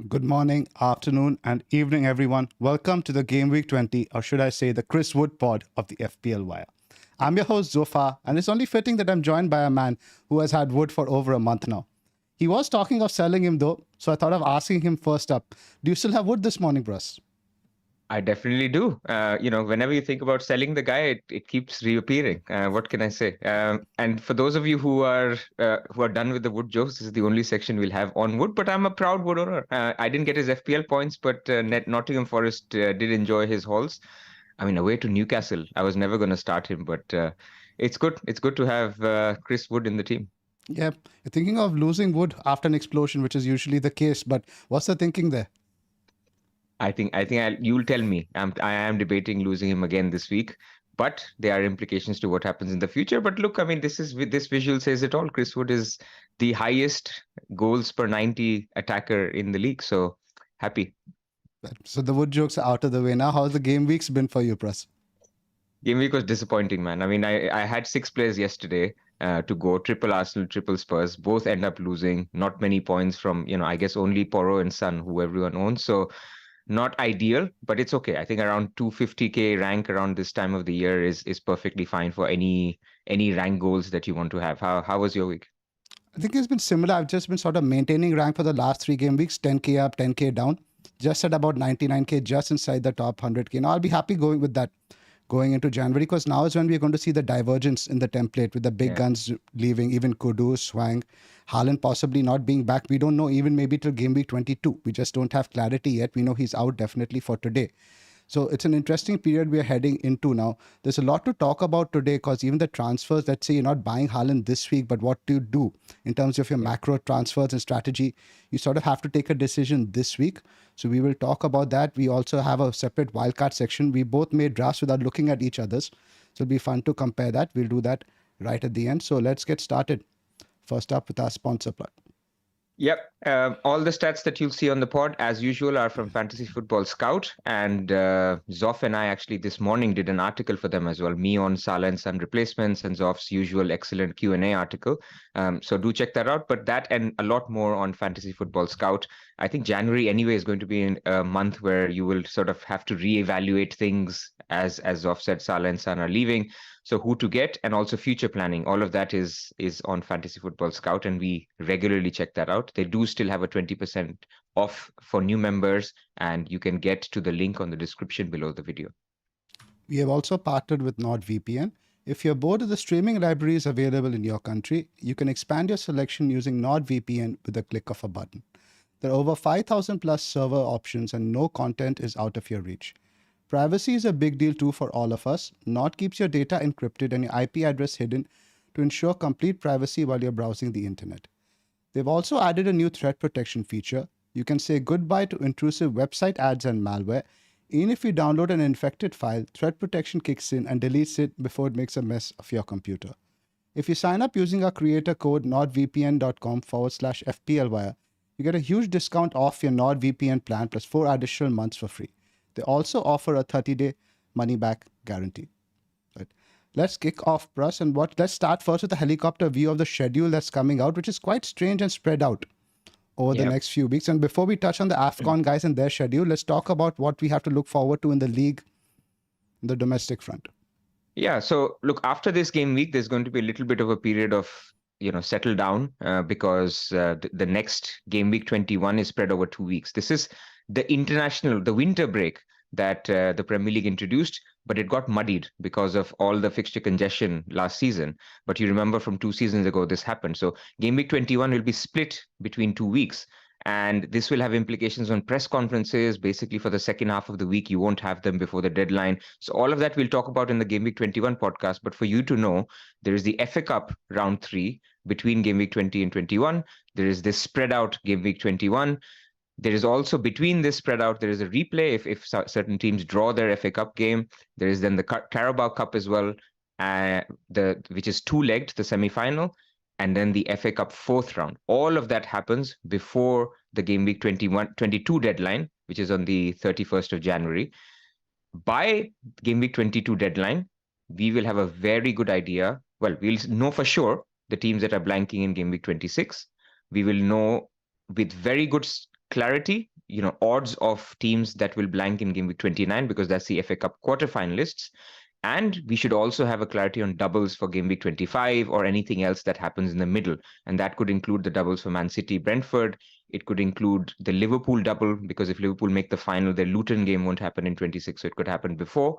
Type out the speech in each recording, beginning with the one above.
Good morning, afternoon, and evening, everyone. Welcome to the Gameweek 20, or should I say the Chris Wood pod of the FPL Wire. I'm your host, Zophar, and it's only fitting that I'm joined by a man who has had Wood for over a month now. He was talking of selling him, though, so I thought of asking him first up. Do you still have Wood this morning, Pras? I definitely do. Whenever you think about selling the guy, it keeps reappearing. What can I say? And for those of you who are done with the Wood jokes, this is the only section we'll have on Wood. But I'm a proud Wood owner. I didn't get his FPL points, but Nottingham Forest did enjoy his hauls. I mean, away to Newcastle. I was never going to start him, but it's good. It's good to have Chris Wood in the team. Yeah, you're thinking of losing Wood after an explosion, which is usually the case. But what's the thinking there? You'll tell me. I am debating losing him again this week, but there are implications to what happens in the future. But look, I mean, this visual says it all. Chris Wood is the highest goals per 90 attacker in the league. So happy. So the Wood jokes are out of the way now. How's the game week's been for you, Pras? Game week was disappointing, man. I mean, I had 6 players yesterday to go, triple Arsenal, triple Spurs, both end up losing. Not many points from, I guess only Porro and Son, who everyone owns. So not ideal, but it's okay. I think around 250k rank around this time of the year is perfectly fine for any rank goals that you want to have. How was your week? I think it's been similar. I've just been sort of maintaining rank for the last 3 game weeks, 10k up, 10k down, just at about 99k, just inside the top 100k. Now I'll be happy going with that going into January, because now is when we're going to see the divergence in the template with the big guns leaving, even Kudus, Swang, Haaland possibly not being back. We don't know even maybe till game week 22. We just don't have clarity yet. We know he's out definitely for today. So it's an interesting period we are heading into now. There's a lot to talk about today, because even the transfers, let's say you're not buying Haaland this week, but what do you do in terms of your macro transfers and strategy? You sort of have to take a decision this week. So we will talk about that. We also have a separate wildcard section. We both made drafts without looking at each other's. So it'll be fun to compare that. We'll do that right at the end. So let's get started. First up with our sponsor plug. Yep. All the stats that you'll see on the pod, as usual, are from Fantasy Football Scout. And Zoph and I actually this morning did an article for them as well. Me on Salah and Son replacements, and Zoph's usual excellent Q&A article. So do check that out. But that and a lot more on Fantasy Football Scout. I think January anyway is going to be a month where you will sort of have to reevaluate things. As Zoph said, Salah and Son are leaving. So who to get, and also future planning. All of that is on Fantasy Football Scout, and we regularly check that out. They do still have a 20% off for new members, and you can get to the link on the description below the video. We have also partnered with NordVPN. If you're bored of the streaming libraries available in your country, you can expand your selection using NordVPN with a click of a button. There are over 5,000 plus server options, and no content is out of your reach. Privacy is a big deal too for all of us. Nord keeps your data encrypted and your IP address hidden to ensure complete privacy while you're browsing the internet. They've also added a new threat protection feature. You can say goodbye to intrusive website ads and malware. Even if you download an infected file, threat protection kicks in and deletes it before it makes a mess of your computer. If you sign up using our creator code nordvpn.com/FPL Wire, you get a huge discount off your NordVPN plan plus 4 additional months for free. They also offer a 30-day money-back guarantee. Right. Let's kick off, Pras, and let's start first with a helicopter view of the schedule that's coming out, which is quite strange and spread out over the next few weeks. And before we touch on the AFCON guys and their schedule, let's talk about what we have to look forward to in the league, the domestic front. Yeah, so look, after this game week, there's going to be a little bit of a period of settle down because the next game week 21 is spread over 2 weeks. This is the winter break that the Premier League introduced, but it got muddied because of all the fixture congestion last season. But you remember from 2 seasons ago, this happened. So game week 21 will be split between 2 weeks. And this will have implications on press conferences. Basically, for the second half of the week, you won't have them before the deadline. So all of that we'll talk about in the Game Week 21 podcast. But for you to know, there is the FA Cup round 3 between Game Week 20 and 21. There is this spread out Game Week 21. There is also, between this spread out, there is a replay if certain teams draw their FA Cup game. There is then the Carabao Cup as well, which is 2-legged, the semi-final, and then the FA Cup 4th round. All of that happens before the Game Week 22 deadline, which is on the 31st of January. By Game Week 22 deadline, we will have a very good idea. Well, we'll know for sure the teams that are blanking in Game Week 26. We will know with very good clarity odds of teams that will blank in Game Week 29, because that's the FA Cup quarterfinalists. And we should also have a clarity on doubles for Game Week 25 or anything else that happens in the middle. And that could include the doubles for Man City, Brentford. It could include the Liverpool double, because if Liverpool make the final, their Luton game won't happen in 26, so it could happen before.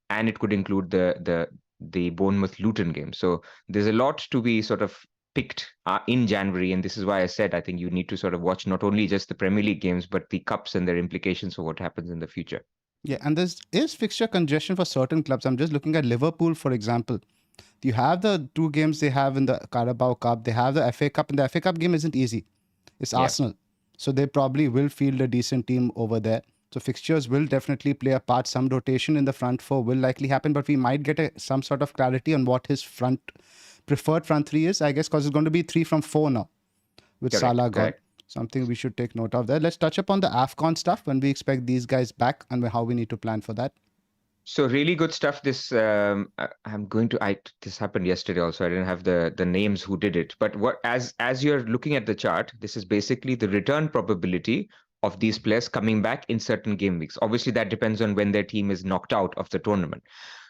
And it could include the Bournemouth Luton game. So there's a lot to be sort of picked in January. And this is why I said I think you need to sort of watch not only just the Premier League games, but the cups and their implications for what happens in the future. Yeah, and there is fixture congestion for certain clubs. I'm just looking at Liverpool, for example. You have the 2 games they have in the Carabao Cup. They have the FA Cup, and the FA Cup game isn't easy. It's Arsenal. So they probably will field a decent team over there. So fixtures will definitely play a part. Some rotation in the front 4 will likely happen, but we might get some sort of clarity on what his preferred front 3 is, I guess, because it's going to be 3 from 4 now with Salah gone. Something we should take note of there. Let's touch upon the AFCON stuff, when we expect these guys back and how we need to plan for that. So really good stuff. This this happened yesterday also. I didn't have the names who did it, but as you're looking at the chart, this is basically the return probability of these players coming back in certain game weeks. Obviously, that depends on when their team is knocked out of the tournament.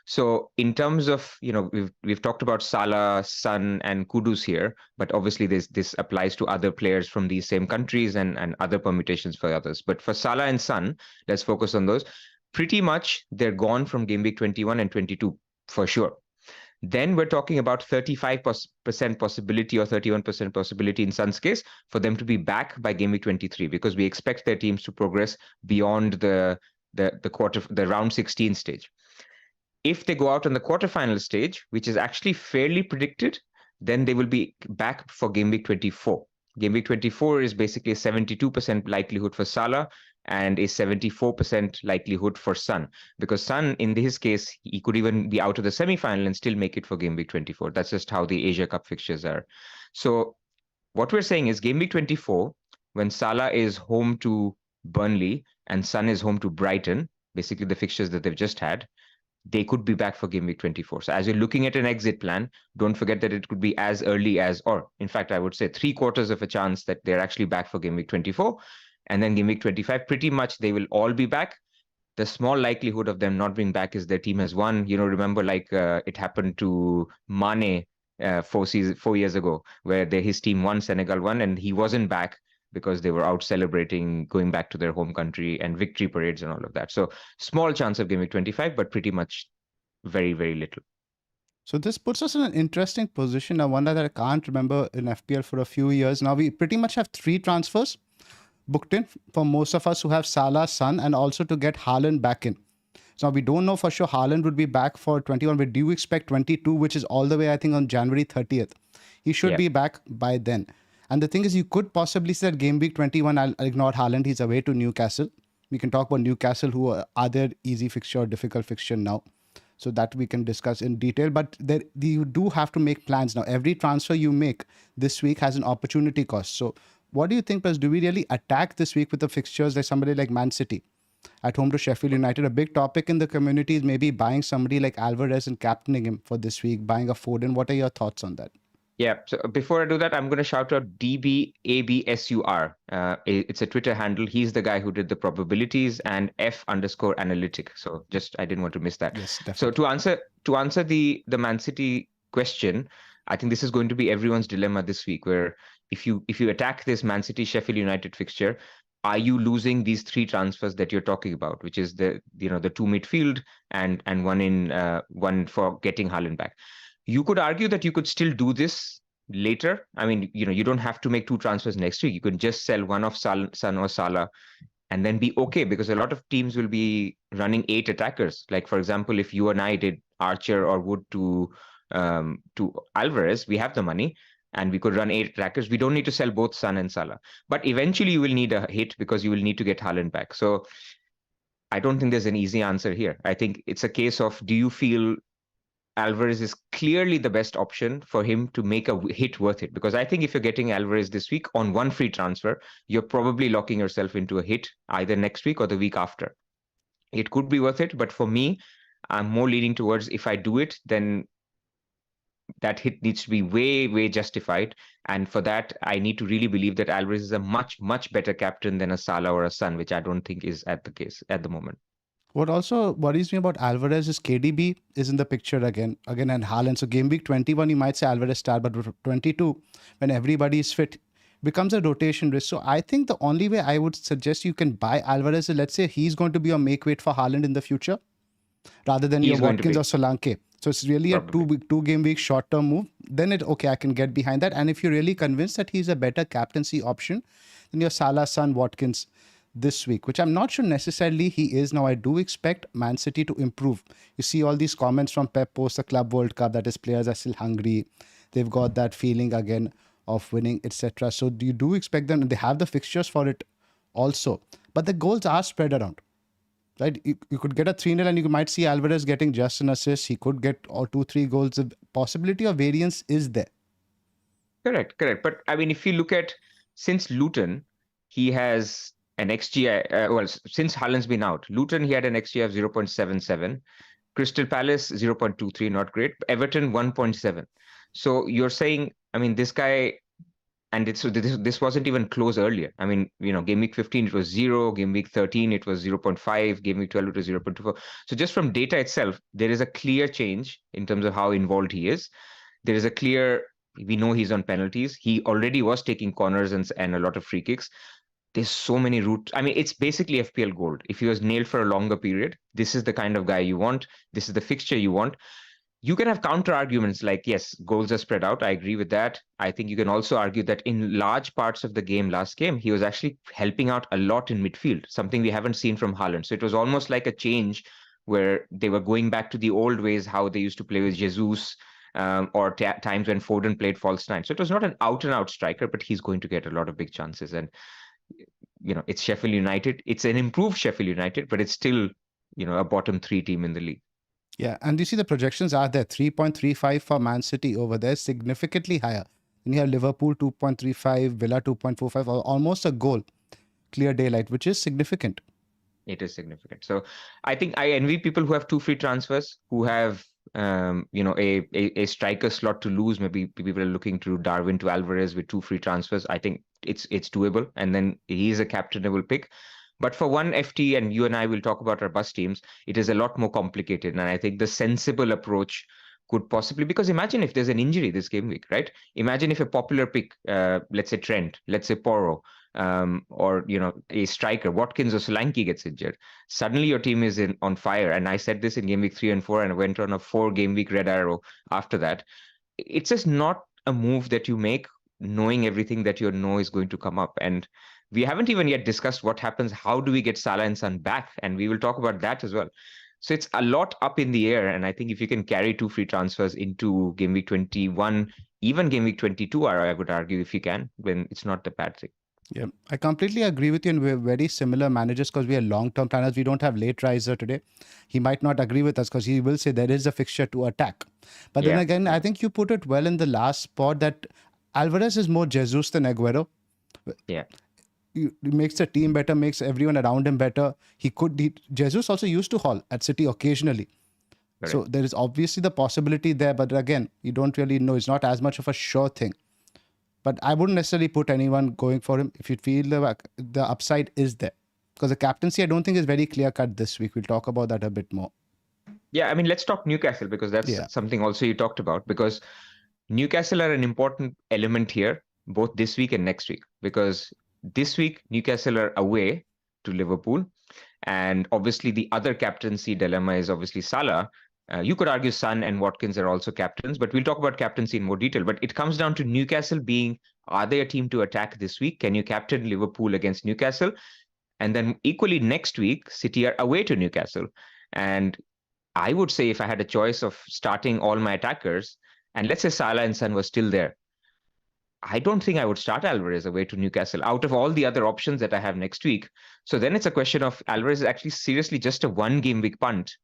So in terms of, we've talked about Salah, Son, and Kudus here, but obviously this applies to other players from these same countries and other permutations for others. But for Salah and Son, let's focus on those. Pretty much they're gone from Game Week 21 and 22 for sure. Then we're talking about 35% possibility or 31% possibility in Son's case for them to be back by Game Week 23, because we expect their teams to progress beyond the round 16 stage. If they go out on the quarterfinal stage, which is actually fairly predicted, then they will be back for Game Week 24. Game Week 24 is basically a 72% likelihood for Salah and a 74% likelihood for Son, because Son, in his case, he could even be out of the semi-final and still make it for Game Week 24. That's just how the Asia Cup fixtures are. So what we're saying is Game Week 24, when Salah is home to Burnley and Son is home to Brighton, basically the fixtures that they've just had, they could be back for Game Week 24. So as you're looking at an exit plan, don't forget that it could be as early as, or in fact, I would say 3/4 of a chance that they're actually back for Game Week 24. And then Game Week 25, pretty much they will all be back. The small likelihood of them not being back is their team has won. Remember it happened to Mane 4 years ago, where his team won, Senegal won, and he wasn't back because they were out celebrating, going back to their home country and victory parades and all of that. So small chance of Game Week 25, but pretty much very, very little. So this puts us in an interesting position. One that I can't remember in FPL for a few years. Now we pretty much have 3 transfers booked in for most of us who have Salah, Son, and also to get Haaland back in. So we don't know for sure Haaland would be back for 21, but do you expect 22, which is all the way, I think, on January 30th? He should be back by then. And the thing is, you could possibly say that Game Week 21, I'll ignore Haaland, he's away to Newcastle. We can talk about Newcastle, who are their easy fixture or difficult fixture now. So that we can discuss in detail. But you do have to make plans now. Every transfer you make this week has an opportunity cost. So what do you think, Pras? Do we really attack this week with the fixtures like somebody like Man City at home to Sheffield United? A big topic in the community is maybe buying somebody like Alvarez and captaining him for this week, buying a Foden. What are your thoughts on that? Yeah, so before I do that, I'm going to shout out DBABSUR. It's a Twitter handle. He's the guy who did the probabilities, and F_analytic. So I didn't want to miss that. Yes, definitely. So to answer the Man City question, I think this is going to be everyone's dilemma this week, where if you attack this Man City Sheffield United fixture, are you losing these 3 transfers that you're talking about, which is the 2 midfield and one for getting Haaland back? You could argue that you could still do this later. I mean, you don't have to make 2 transfers next week. You could just sell one of Son or Salah and then be okay, because a lot of teams will be running 8 attackers. Like, for example, if you and I did Archer or Wood to Alvarez, we have the money and we could run 8 attackers. We don't need to sell both Son and Salah. But eventually you will need a hit because you will need to get Haaland back. So I don't think there's an easy answer here. I think it's a case of, do you feel Alvarez is clearly the best option for him to make a hit worth it? Because I think if you're getting Alvarez this week on one free transfer, you're probably locking yourself into a hit either next week or the week after. It could be worth it, but for me, I'm more leaning towards, if I do it, then that hit needs to be way justified. And for that, I need to really believe that Alvarez is a much better captain than a Salah or a Son, which I don't think is at the case at the moment. What also worries me about Alvarez is KDB is in the picture again, and Haaland. So game week 21, you might say Alvarez start, but 22, when everybody is fit, becomes a rotation risk. So I think the only way I would suggest you can buy Alvarez is, let's say he's going to be your make weight for Haaland in the future, rather than your He's going to Watkins be, or Solanke. So it's really probably. a two game week short term move. Then I can get behind that. And if you're really convinced that he's a better captaincy option than your Salah, Son, Watkins this week, which I'm not sure necessarily he is. Now, I do expect Man City to improve. You see all these comments from Pep post the Club World Cup, that his players are still hungry. They've got that feeling again of winning, etc. So you do expect them, and they have the fixtures for it also. But the goals are spread around. Right, you could get a 3-0 and you might see Alvarez getting just an assist. He could get 2-3 goals. The possibility of variance is there. Correct. But I mean, if you look at since Luton, he has an XG. Since Haaland's been out, Luton he had an XG of 0.77. Crystal Palace 0.23, not great. Everton 1.7. So you're saying, I mean, this guy, and this wasn't even close earlier. I mean, game week 15 it was 0, game week 13 it was 0.5, game week 12 it was 0.24. So just from data itself, there is a clear change in terms of how involved he is. There is a clear, we know he's on penalties. He already was taking corners and a lot of free kicks. There's so many routes. I mean, it's basically FPL gold. If he was nailed for a longer period, this is the kind of guy you want. This is the fixture you want. You can have counter arguments like, yes, goals are spread out. I agree with that. I think you can also argue that in large parts of the game last game, he was actually helping out a lot in midfield, something we haven't seen from Haaland. So it was almost like a change where they were going back to the old ways, how they used to play with Jesus, or times when Foden played false nine. So it was not an out-and-out striker, but he's going to get a lot of big chances. And, it's Sheffield United. It's an improved Sheffield United, but it's still, a bottom 3 team in the league. Yeah, and you see the projections are there. 3.35 for Man City over there, significantly higher. Then you have Liverpool 2.35, Villa 2.45, almost a goal. Clear daylight, which is significant. It is significant. So I think I envy people who have 2 free transfers, who have a striker slot to lose. Maybe people are looking to Darwin to Alvarez with 2 free transfers. I think it's doable, and then he's a captainable pick. But for one FT, and you and I will talk about our bus teams, it is a lot more complicated. And I think the sensible approach could possibly, because imagine if there's an injury this game week, right? Imagine if a popular pick, let's say Trent, let's say Porro, or a striker, Watkins or Solanke gets injured. Suddenly your team is on fire. And I said this in game week 3 and 4, and I went on a 4 game week red arrow after that. It's just not a move that you make knowing everything that you know is going to come up. And we haven't even yet discussed what happens. How do we get Salah and Son back? And we will talk about that as well. So it's a lot up in the air. And I think if you can carry 2 free transfers into game week 21, even game week 22, I would argue, if you can, then it's not a bad thing. Yeah, I completely agree with you. And we're very similar managers because we are long-term planners. We don't have late riser today. He might not agree with us because he will say there is a fixture to attack. But then again, I think you put it well in the last spot that Alvarez is more Jesus than Aguero. Yeah. He makes the team better, makes everyone around him better. Jesus also used to haul at City occasionally. Correct. So there is obviously the possibility there. But again, you don't really know. It's not as much of a sure thing. But I wouldn't necessarily put anyone going for him if you feel the upside is there. Because the captaincy, I don't think is very clear-cut this week. We'll talk about that a bit more. Yeah, I mean, let's talk Newcastle because that's something also you talked about. Because Newcastle are an important element here, both this week and next week. Because this week, Newcastle are away to Liverpool. And obviously, the other captaincy dilemma is obviously Salah. You could argue Son and Watkins are also captains, but we'll talk about captaincy in more detail. But it comes down to Newcastle being, are they a team to attack this week? Can you captain Liverpool against Newcastle? And then equally next week, City are away to Newcastle. And I would say if I had a choice of starting all my attackers, and let's say Salah and Son were still there, I don't think I would start Alvarez away to Newcastle out of all the other options that I have next week. So then it's a question of Alvarez is actually seriously just a 1 game week punt,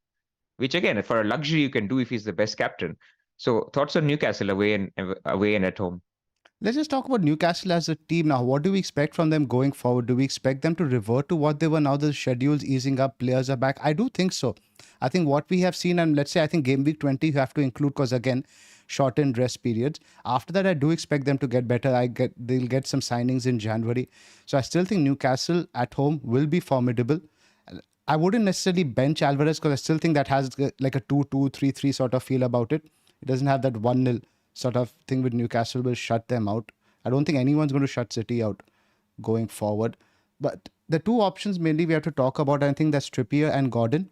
which again, for a luxury you can do if he's the best captain. So thoughts on Newcastle away and at home? Let's just talk about Newcastle as a team now. What do we expect from them going forward? Do we expect them to revert to what they were now? The schedule's easing up, players are back. I do think so. I think what we have seen, and let's say I think game week 20 you have to include because again, shortened rest periods. After that, I do expect them to get better. They'll get some signings in January. So I still think Newcastle at home will be formidable. I wouldn't necessarily bench Alvarez because I still think that has like a 2-2, 3-3 sort of feel about it. It doesn't have that 1-0 sort of thing with Newcastle will shut them out. I don't think anyone's going to shut City out going forward. But the two options mainly we have to talk about, I think that's Trippier and Gordon.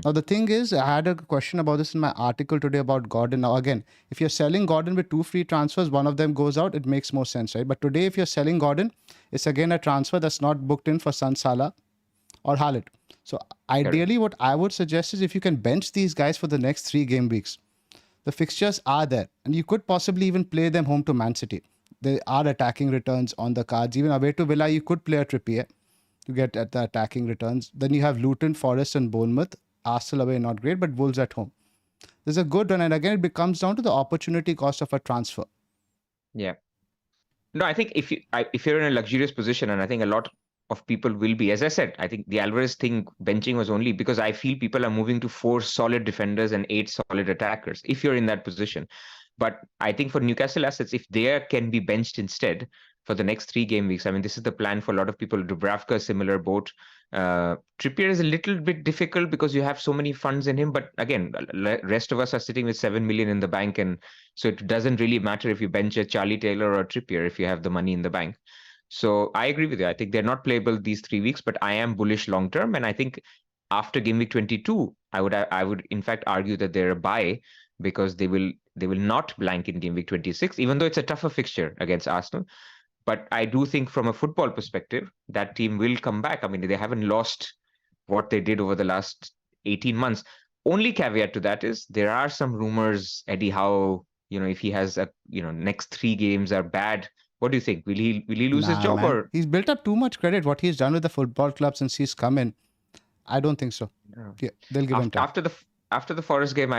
Now, the thing is, I had a question about this in my article today about Gordon. Now, again, if you're selling Gordon with 2 free transfers, one of them goes out, it makes more sense, right? But today, if you're selling Gordon, it's again a transfer that's not booked in for San Salah or Haaland. So, ideally, what I would suggest is if you can bench these guys for the next 3 game weeks, the fixtures are there. And you could possibly even play them home to Man City. There are attacking returns on the cards. Even away to Villa, you could play a Trippier to get at the attacking returns. Then you have Luton, Forest and Bournemouth. Arsenal away, not great, but Wolves at home. There's a good run, and again, it comes down to the opportunity cost of a transfer. Yeah. No, I think if you're in a luxurious position, and I think a lot of people will be, as I said, I think the Alvarez thing benching was only because I feel people are moving to 4 solid defenders and 8 solid attackers. If you're in that position, but I think for Newcastle assets, if they can be benched instead for the next 3 game weeks, I mean, this is the plan for a lot of people. Dubravka, similar boat. Trippier is a little bit difficult because you have so many funds in him. But again, rest of us are sitting with 7 million in the bank. And so it doesn't really matter if you bench a Charlie Taylor or Trippier if you have the money in the bank. So I agree with you. I think they're not playable these 3 weeks, but I am bullish long term. And I think after game week 22, I would in fact argue that they're a buy because they will not blank in game week 26, even though it's a tougher fixture against Arsenal. But I do think from a football perspective, that team will come back. I mean, they haven't lost what they did over the last 18 months. Only caveat to that is there are some rumors, Eddie Howe, if he has next 3 games are bad. What do you think? Will he lose his job? Man. Or he's built up too much credit. What he's done with the football club since he's come in, I don't think so. No. Yeah, they'll give him time. After the Forest game,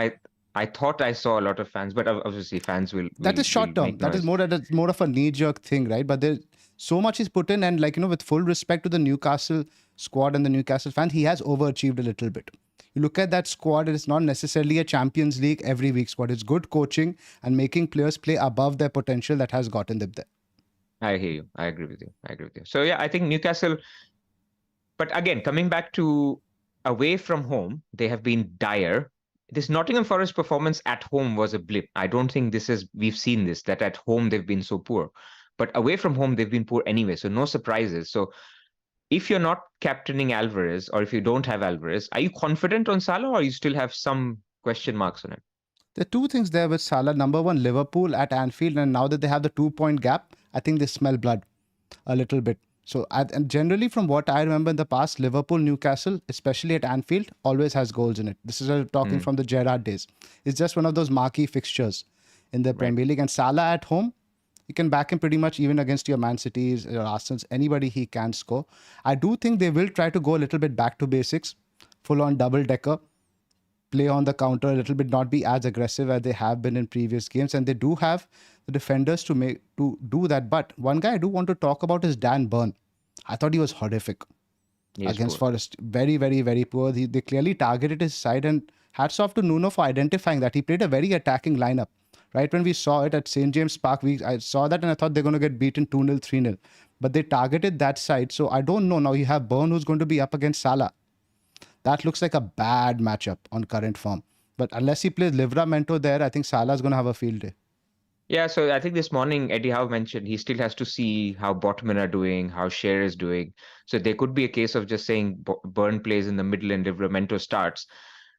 I thought I saw a lot of fans, but obviously fans will. That is short term. That is more of a knee jerk thing, right? But there's so much he's put in, and with full respect to the Newcastle squad and the Newcastle fans, he has overachieved a little bit. You look at that squad, it's not necessarily a Champions League every week squad. It's good coaching and making players play above their potential that has gotten them there. I hear you. I agree with you. So yeah, I think Newcastle. But again, coming back to away from home, they have been dire. This Nottingham Forest performance at home was a blip. I don't think we've seen this, that at home they've been so poor. But away from home, they've been poor anyway. So no surprises. So if you're not captaining Alvarez or if you don't have Alvarez, are you confident on Salah or you still have some question marks on him? There are 2 things there with Salah. Number one, Liverpool at Anfield. And now that they have the 2-point gap, I think they smell blood a little bit. So, and generally from what I remember in the past, Liverpool, Newcastle, especially at Anfield, always has goals in it. This is talking from the Gerrard days. It's just one of those marquee fixtures in the Premier League. And Salah at home, you can back him pretty much even against your Man Cities, your Arsenals, anybody he can score. I do think they will try to go a little bit back to basics, full on double-decker, play on the counter a little bit, not be as aggressive as they have been in previous games. And they do have the defenders to do that. But one guy I do want to talk about is Dan Burn. I thought he was horrific against Forest. Very, very, very poor. They clearly targeted his side, and hats off to Nuno for identifying that. He played a very attacking lineup. Right when we saw it at St. James Park, I saw that and I thought they're going to get beaten 2-0, 3-0. But they targeted that side. So I don't know. Now you have Burn who's going to be up against Salah. That looks like a bad matchup on current form. But unless he plays Livramento there, I think Salah's going to have a field day. Yeah, so I think this morning, Eddie Howe mentioned he still has to see how Botman are doing, how Shearer is doing. So there could be a case of just saying Burn plays in the middle and Livramento starts.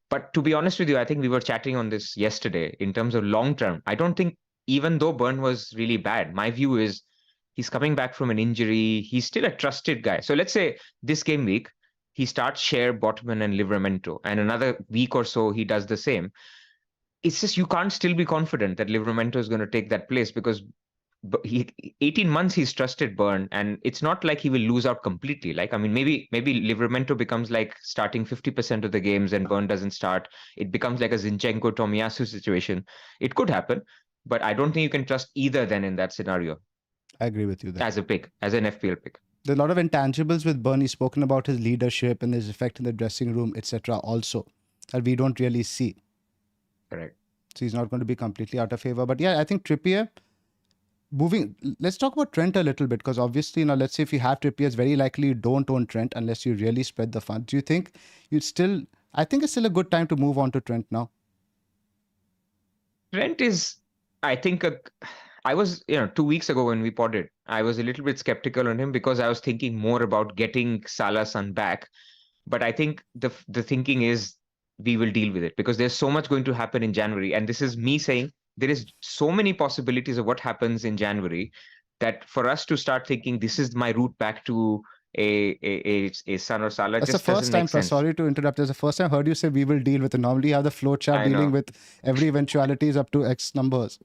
But to be honest with you, I think we were chatting on this yesterday in terms of long term. I don't think, even though Burn was really bad, my view is he's coming back from an injury. He's still a trusted guy. So let's say this game week, he starts Shearer, Botman and Livramento, and another week or so he does the same. It's just you can't still be confident that Livramento is going to take that place because 18 months he's trusted Burn, and it's not like he will lose out completely. Like, I mean, maybe Livramento becomes like starting 50% of the games and Burn doesn't start. It becomes like a Zinchenko Tomiyasu situation. It could happen, but I don't think you can trust either then in that scenario. I agree with you there. As a pick, as an FPL pick. There are a lot of intangibles with Burn. He's spoken about his leadership and his effect in the dressing room, etc. also, that we don't really see. Correct. So he's not going to be completely out of favor. But yeah, I think Trippier moving. Let's talk about Trent a little bit, because obviously, let's say if you have Trippier, it's very likely you don't own Trent unless you really spread the funds. Do you think you'd still? I think it's still a good time to move on to Trent now. Trent is, I think, I was, 2 weeks ago when we podded, I was a little bit skeptical on him because I was thinking more about getting Salah's son back. But I think the thinking is we will deal with it because there's so much going to happen in January. And this is me saying there is so many possibilities of what happens in January that for us to start thinking this is my route back to a son or Salah That's the just first doesn't time. make sense. Sorry to interrupt. That's the first time I heard you say we will deal with it. Normally, you have the flow chart I dealing know. with every eventualities up to X numbers.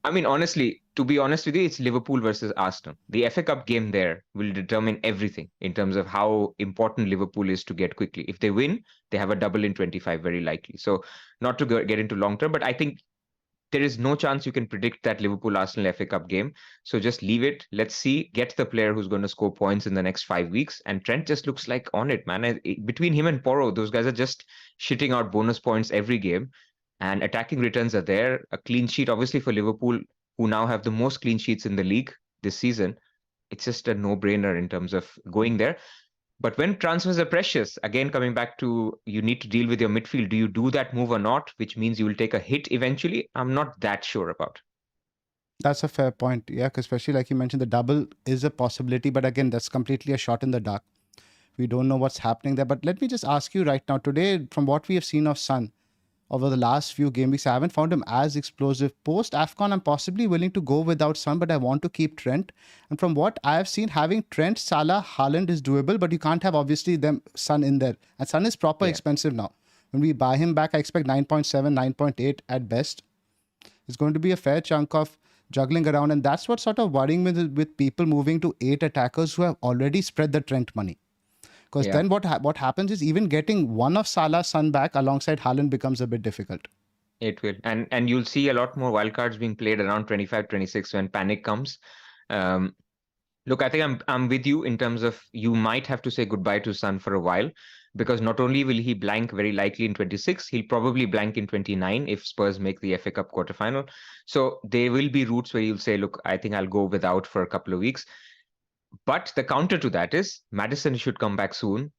I mean, honestly, to be honest with you, it's Liverpool versus Arsenal. The FA Cup game there will determine everything in terms of how important Liverpool is to get quickly. If they win, they have a double in 25, very likely. So, not to get into long term, but I think there is no chance you can predict that Liverpool Arsenal FA Cup game. So, just leave it. Let's see, get the player who's going to score points in the next 5 weeks. And Trent just looks like on it, man. Between him and Porro, those guys are just shitting out bonus points every game. And attacking returns are there. A clean sheet, obviously, for Liverpool, who now have the most clean sheets in the league this season. It's just a no-brainer in terms of going there. But when transfers are precious, again, coming back to you need to deal with your midfield. Do you do that move or not? Which means you will take a hit eventually. I'm not that sure about. That's a fair point. Yeah, 'cause especially like you mentioned, the double is a possibility. But again, that's completely a shot in the dark. We don't know what's happening there. But let me just ask you right now, today, from what we have seen of Son, over the last few game weeks, I haven't found him as explosive. Post AFCON, I'm possibly willing to go without Son, but I want to keep Trent. And from what I have seen, having Trent, Salah, Haaland is doable, but you can't have obviously them Son in there. And Son is proper expensive now. When we buy him back, I expect 9.7, 9.8 at best. It's going to be a fair chunk of juggling around, and that's what's sort of worrying with people moving to 8 attackers who have already spread the Trent money. Because then what happens is even getting one of Salah's son back alongside Haaland becomes a bit difficult. It will. And you'll see a lot more wildcards being played around 25, 26 when panic comes. Look, I think I'm with you in terms of you might have to say goodbye to Son for a while because not only will he blank very likely in 26, he'll probably blank in 29 if Spurs make the FA Cup quarterfinal. So there will be routes where you'll say, look, I think I'll go without for a couple of weeks. But the counter to that is Maddison should come back soon.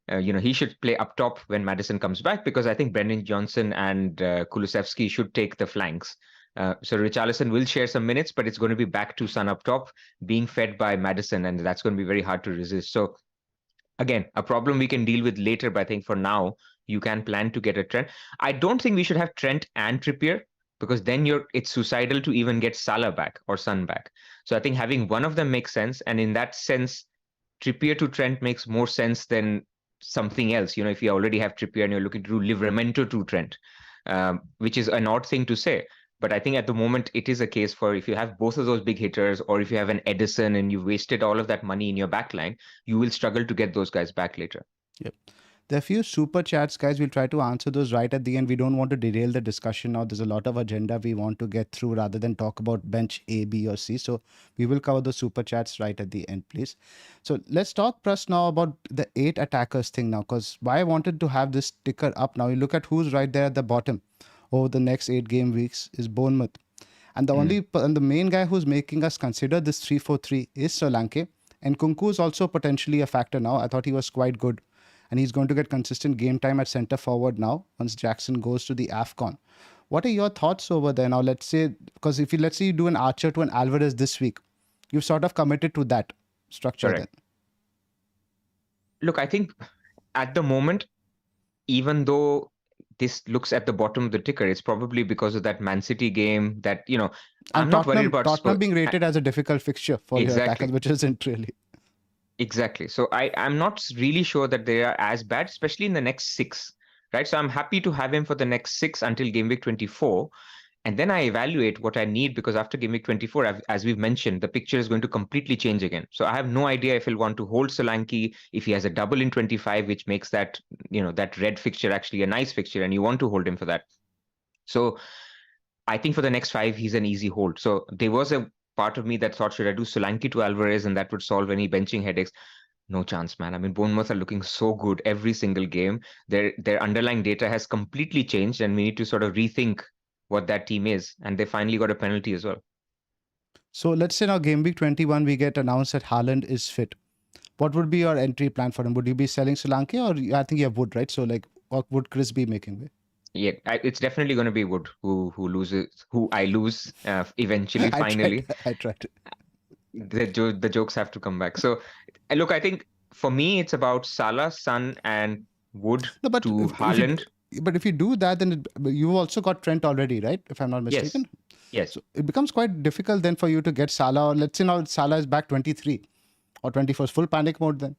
He should play up top when Maddison comes back because I think Brendan Johnson and Kulusevski should take the flanks. So Richarlison will share some minutes, but it's going to be back to Son up top, being fed by Maddison, and that's going to be very hard to resist. So again, a problem we can deal with later, but I think for now, you can plan to get a Trent. I don't think we should have Trent and Trippier because then it's suicidal to even get Salah back or Son back. So I think having one of them makes sense. And in that sense, Trippier to Trent makes more sense than something else. If you already have Trippier and you're looking to do Livramento to Trent, which is an odd thing to say. But I think at the moment, it is a case for if you have both of those big hitters or if you have an Edison and you've wasted all of that money in your backline, you will struggle to get those guys back later. Yep. There are a few super chats, guys. We'll try to answer those right at the end. We don't want to derail the discussion now. There's a lot of agenda we want to get through rather than talk about bench A, B, or C. So we will cover the super chats right at the end, please. So let's talk, Pras, now about the 8 attackers thing now, because why I wanted to have this ticker up now. You look at who's right there at the bottom over the next 8 game weeks is Bournemouth. And the main guy who's making us consider this 3-4-3 is Solanke. And Kunku is also potentially a factor now. I thought he was quite good. And he's going to get consistent game time at centre forward now once Jackson goes to the AFCON. What are your thoughts over there now? Let's say, because let's say you do an Archer to an Alvarez this week, you've sort of committed to that structure. Correct. Then. Look, I think at the moment, even though this looks at the bottom of the ticker, it's probably because of that Man City game that, I'm not worried about Tottenham being rated as a difficult fixture for your attackers, which isn't really. Exactly. So I'm not really sure that they are as bad, especially in the next 6, right? So I'm happy to have him for the next 6 until Gameweek 24. And then I evaluate what I need because after Gameweek 24, as we've mentioned, the picture is going to completely change again. So I have no idea if he'll want to hold Solanke, if he has a double in 25, which makes that, that red fixture actually a nice fixture and you want to hold him for that. So I think for the next 5, he's an easy hold. So there was a part of me that thought, should I do Solanke to Alvarez and that would solve any benching headaches? No chance, man. I mean, Bournemouth are looking so good every single game. Their underlying data has completely changed and we need to sort of rethink what that team is, and they finally got a penalty as well. So let's say now game week 21, we get announced that Haaland is fit. What would be your entry plan for him? Would you be selling Solanke, or I think you have Wood, right? So like, what would Chris be making way? Yeah, it's definitely going to be Wood who loses, who I lose eventually, I tried. finally. I tried. The jokes have to come back. So, look, I think for me, it's about Salah, Son, and Wood No, but to Haaland. if you do that, then you've also got Trent already, right? If I'm not Yes, mistaken. yes. So it becomes quite difficult then for you to get Salah, or let's say now Salah is back 23 or 24, full panic mode then.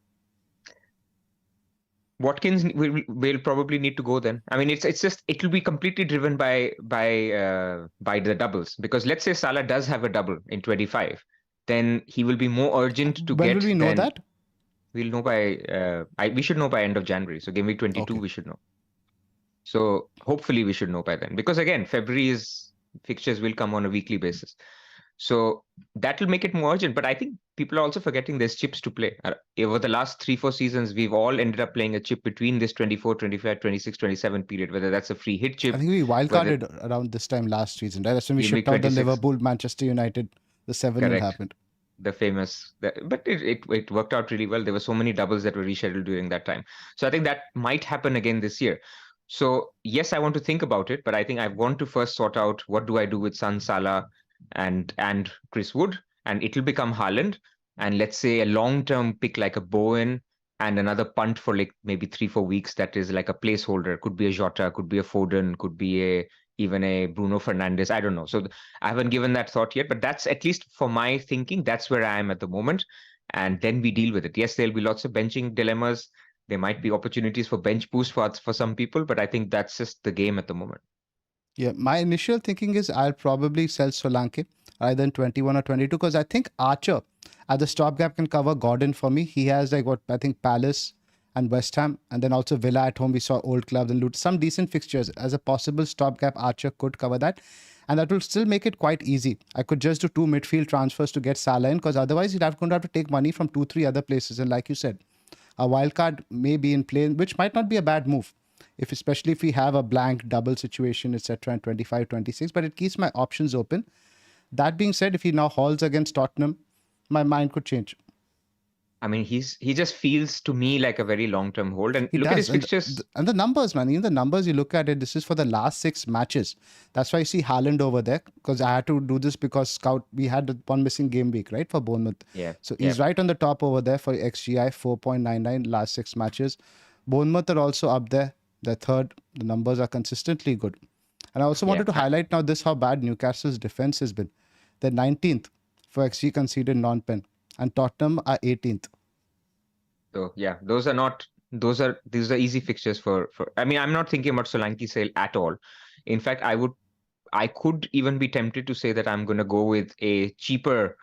Watkins will probably need to go then. I mean, it's just it'll be completely driven by the doubles, because let's say Salah does have a double in 25, then he will be more urgent to When will get we know than that? we'll know by we should know by end of January. So game week 22 Okay. we should know. So hopefully we should know by then, because again, February's fixtures will come on a weekly basis. So that will make it more urgent. But I think people are also forgetting there's chips to play. Over the last 3-4 seasons, we've all ended up playing a chip between this 24, 25, 26, 27 period, whether that's a free hit I chip, think we whether wildcarded around this time last season, right? That's when we game week shipped out the 26, Liverpool, Manchester United, the 7-0 correct, happened. the famous, but it worked out really well. There were so many doubles that were rescheduled during that time. So I think that might happen again this year. So yes, I want to think about it, but I think I want to first sort out what do I do with San Salah and Chris Wood, and it'll become Haaland, and let's say a long-term pick like a Bowen and another punt for like maybe 3-4 weeks that is like a placeholder. Could be a Jota, could be a Foden, could be even a Bruno Fernandes. I don't know. So I haven't given that thought yet, but that's at least for my thinking. That's where I am at the moment, and then we deal with it. Yes, there'll be lots of benching dilemmas. There might be opportunities for bench boost for some people, but I think that's just the game at the moment. Yeah, my initial thinking is I'll probably sell Solanke either in 21 or 22, because I think Archer at the stopgap can cover Gordon for me. He has like what I think Palace and West Ham, and then also Villa at home. We saw Old Club and Luton, some decent fixtures. As a possible stopgap, Archer could cover that, and that will still make it quite easy. I could just do 2 midfield transfers to get Salah in, because otherwise you'd going to have to take money from 2-3 other places. And like you said, a wildcard may be in play, which might not be a bad move, especially if we have a blank double situation, etc. in 25, 26. But it keeps my options open. That being said, if he now hauls against Tottenham, my mind could change. I mean, he just feels to me like a very long-term hold. And He look at does. his fixtures. And the numbers, man. In the numbers, you look at it, this is for the last 6 matches. That's why you see Haaland over there, because I had to do this because Scout, we had one missing game week, right, for Bournemouth. Yeah. So he's right on the top over there for XGI, 4.99 last 6 matches. Bournemouth are also up there. They're third. The numbers are consistently good. And I also wanted to highlight now this, how bad Newcastle's defense has been. They're 19th for XG conceded non-pen, and Tottenham are 18th. So yeah, these are easy fixtures for I mean, I'm not thinking about Solanke sale at all. In fact, I could even be tempted to say that I'm going to go with a cheaper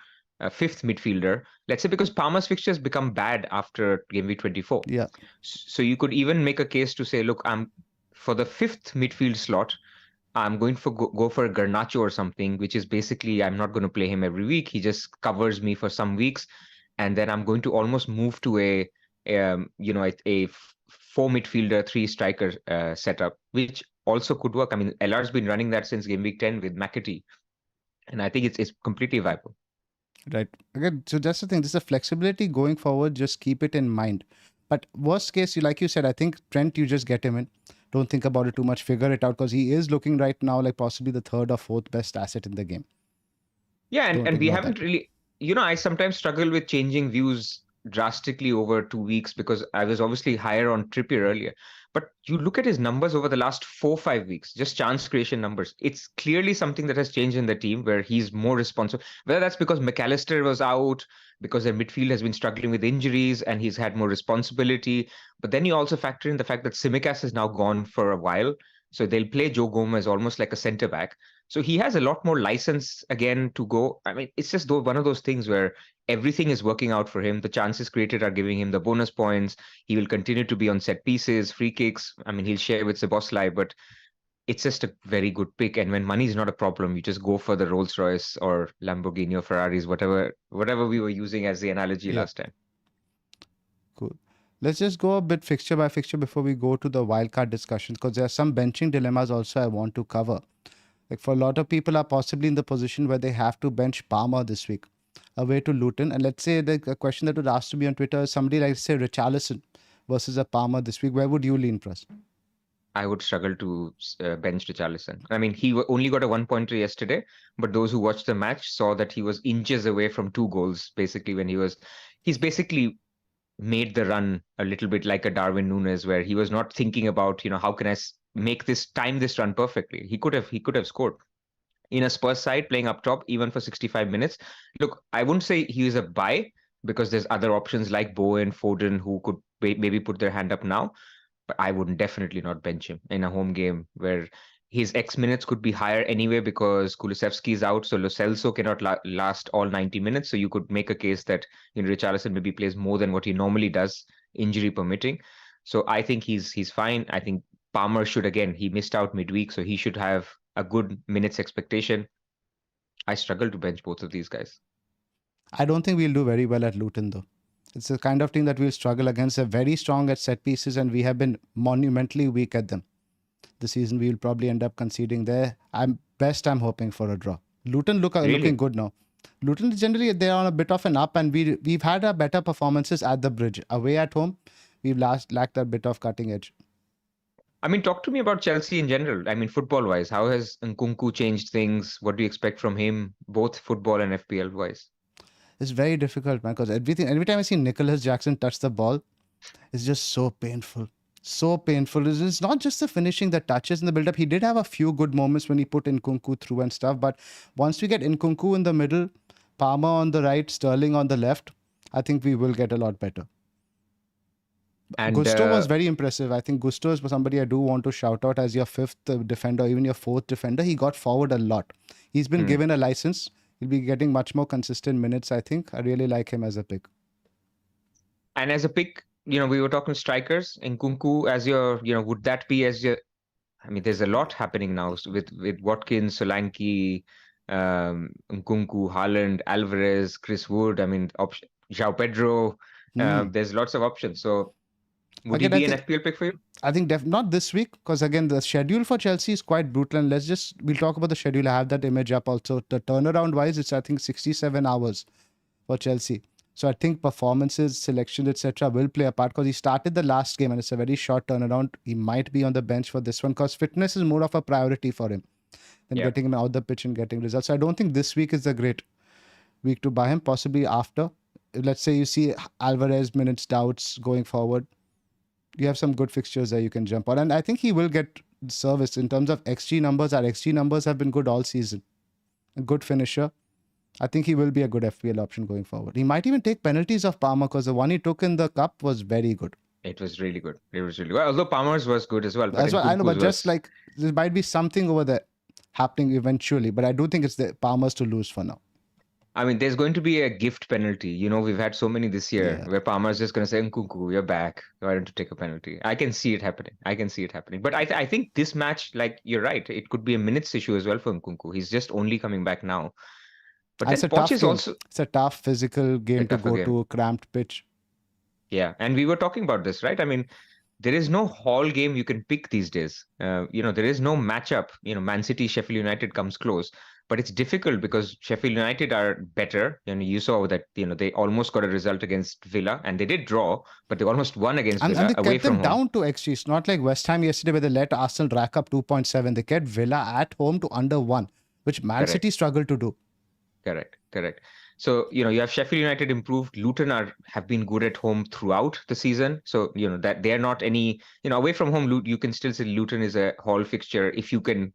fifth midfielder. Let's say because Palmer's fixtures become bad after game week 24. Yeah. So you could even make a case to say, look, I'm for the fifth midfield slot, I'm going for go for a Garnacho or something, which is basically I'm not going to play him every week. He just covers me for some weeks, and then I'm going to almost move to a 4 midfielder, 3 striker setup, which also could work. I mean, LR's been running that since game week 10 with McAtee, and I think it's completely viable. Right. Again, so that's the thing. There's a flexibility going forward. Just keep it in mind. But worst case, like you said, I think Trent, you just get him in. Don't think about it too much. Figure it out, because he is looking right now like possibly the 3rd or 4th best asset in the game. Yeah, and we haven't really, I sometimes struggle with changing views drastically over 2 weeks, because I was obviously higher on Trippier earlier. But you look at his numbers over the last 4-5 weeks, just chance creation numbers. It's clearly something that has changed in the team where he's more responsible. Whether that's because McAllister was out, because their midfield has been struggling with injuries and he's had more responsibility. But then you also factor in the fact that Tsimikas is now gone for a while. So they'll play Joe Gomez almost like a center back. So he has a lot more license again to go. I mean, it's just one of those things where everything is working out for him. The chances created are giving him the bonus points. He will continue to be on set pieces, free kicks. I mean, he'll share with Szoboszlai, but it's just a very good pick. And when money is not a problem, you just go for the Rolls Royce or Lamborghini or Ferraris, whatever we were using as the analogy last time. Cool. Let's just go a bit fixture by fixture before we go to the wildcard discussions, because there are some benching dilemmas also I want to cover. Like for a lot of people are possibly in the position where they have to bench Palmer this week away to Luton. And let's say the question that was asked to me on Twitter is somebody like, say, Richarlison versus a Palmer this week. Where would you lean, Pras? I would struggle to bench Richarlison. I mean, he only got a 1-pointer yesterday, but those who watched the match saw that he was inches away from 2 goals, basically, when he's basically made the run a little bit like a Darwin Núñez, where he was not thinking about, how can I make time this run perfectly. He could have scored in a Spurs side playing up top, even for 65 minutes. Look, I wouldn't say he is a buy because there's other options like Bowen, Foden, who could maybe put their hand up now. But I would definitely not bench him in a home game where his X minutes could be higher anyway because Kulusevski is out, so Lo Celso cannot last all 90 minutes. So you could make a case that Richarlison maybe plays more than what he normally does, injury permitting. So I think he's fine. I think Palmer should, again, he missed out midweek, so he should have a good minutes expectation. I struggle to bench both of these guys. I don't think we'll do very well at Luton, though. It's the kind of team that we'll struggle against. They're very strong at set pieces, and we have been monumentally weak at them. This season, we will probably end up conceding there. I'm hoping for a draw. Luton looking good now. Luton generally, they're on a bit of an up, and we've had our better performances at the Bridge. Away at home, we've lacked a bit of cutting edge. I mean, talk to me about Chelsea in general. I mean, football-wise, how has Nkunku changed things? What do you expect from him, both football and FPL-wise? It's very difficult, man, because every time I see Nicholas Jackson touch the ball, it's just so painful. So painful. It's not just the finishing, the touches and the build-up. He did have a few good moments when he put Nkunku through and stuff, but once we get Nkunku in the middle, Palmer on the right, Sterling on the left, I think we will get a lot better. And Gusto was very impressive. I think Gusto is somebody I do want to shout out as your fifth defender, even your fourth defender. He got forward a lot. He's been given a license. He'll be getting much more consistent minutes, I think. I really like him as a pick. And as a pick, we were talking strikers. Nkunku as your, would that be as your... I mean, there's a lot happening now with Watkins, Solanke, Nkunku, Haaland, Alvarez, Chris Wood. I mean, João Pedro. There's lots of options. So would he be an FPL pick for you? I think not this week, because again, the schedule for Chelsea is quite brutal. And we'll talk about the schedule. I have that image up also. The turnaround wise, it's I think 67 hours for Chelsea. So I think performances, selection, etc. will play a part because he started the last game and it's a very short turnaround. He might be on the bench for this one because fitness is more of a priority for him than getting him out the pitch and getting results. So I don't think this week is a great week to buy him. Possibly after. Let's say you see Alvarez minutes doubts going forward. You have some good fixtures there you can jump on. And I think he will get service in terms of XG numbers. Our XG numbers have been good all season. A good finisher. I think he will be a good FPL option going forward. He might even take penalties of Palmer because the one he took in the cup was very good. It was really good. It was really well. Although Palmer's was good as well. That's what I know, but just like there might be something over there happening eventually. But I do think it's the Palmer's to lose for now. I mean, there's going to be a gift penalty. We've had so many this year where Palmer's just going to say, Nkunku, you're back. Why don't you take a penalty? I can see it happening. But I think this match, like, you're right. It could be a minutes issue as well for Nkunku. He's just only coming back now. But it's a tough game. It's a tough physical game to go to, a cramped pitch. Yeah, and we were talking about this, right? I mean, there is no hall game you can pick these days. There is no matchup. Man City, Sheffield United comes close. But it's difficult because Sheffield United are better. You saw that they almost got a result against Villa, and they did draw, but they almost won against Villa and they away kept from them home. Down to XG. It's not like West Ham yesterday where they let Arsenal rack up 2.7. They kept Villa at home to under 1, which Man City struggled to do. Correct. So, you have Sheffield United improved. Luton have been good at home throughout the season. So, that they're not any, away from home, you can still say Luton is a hall fixture if you can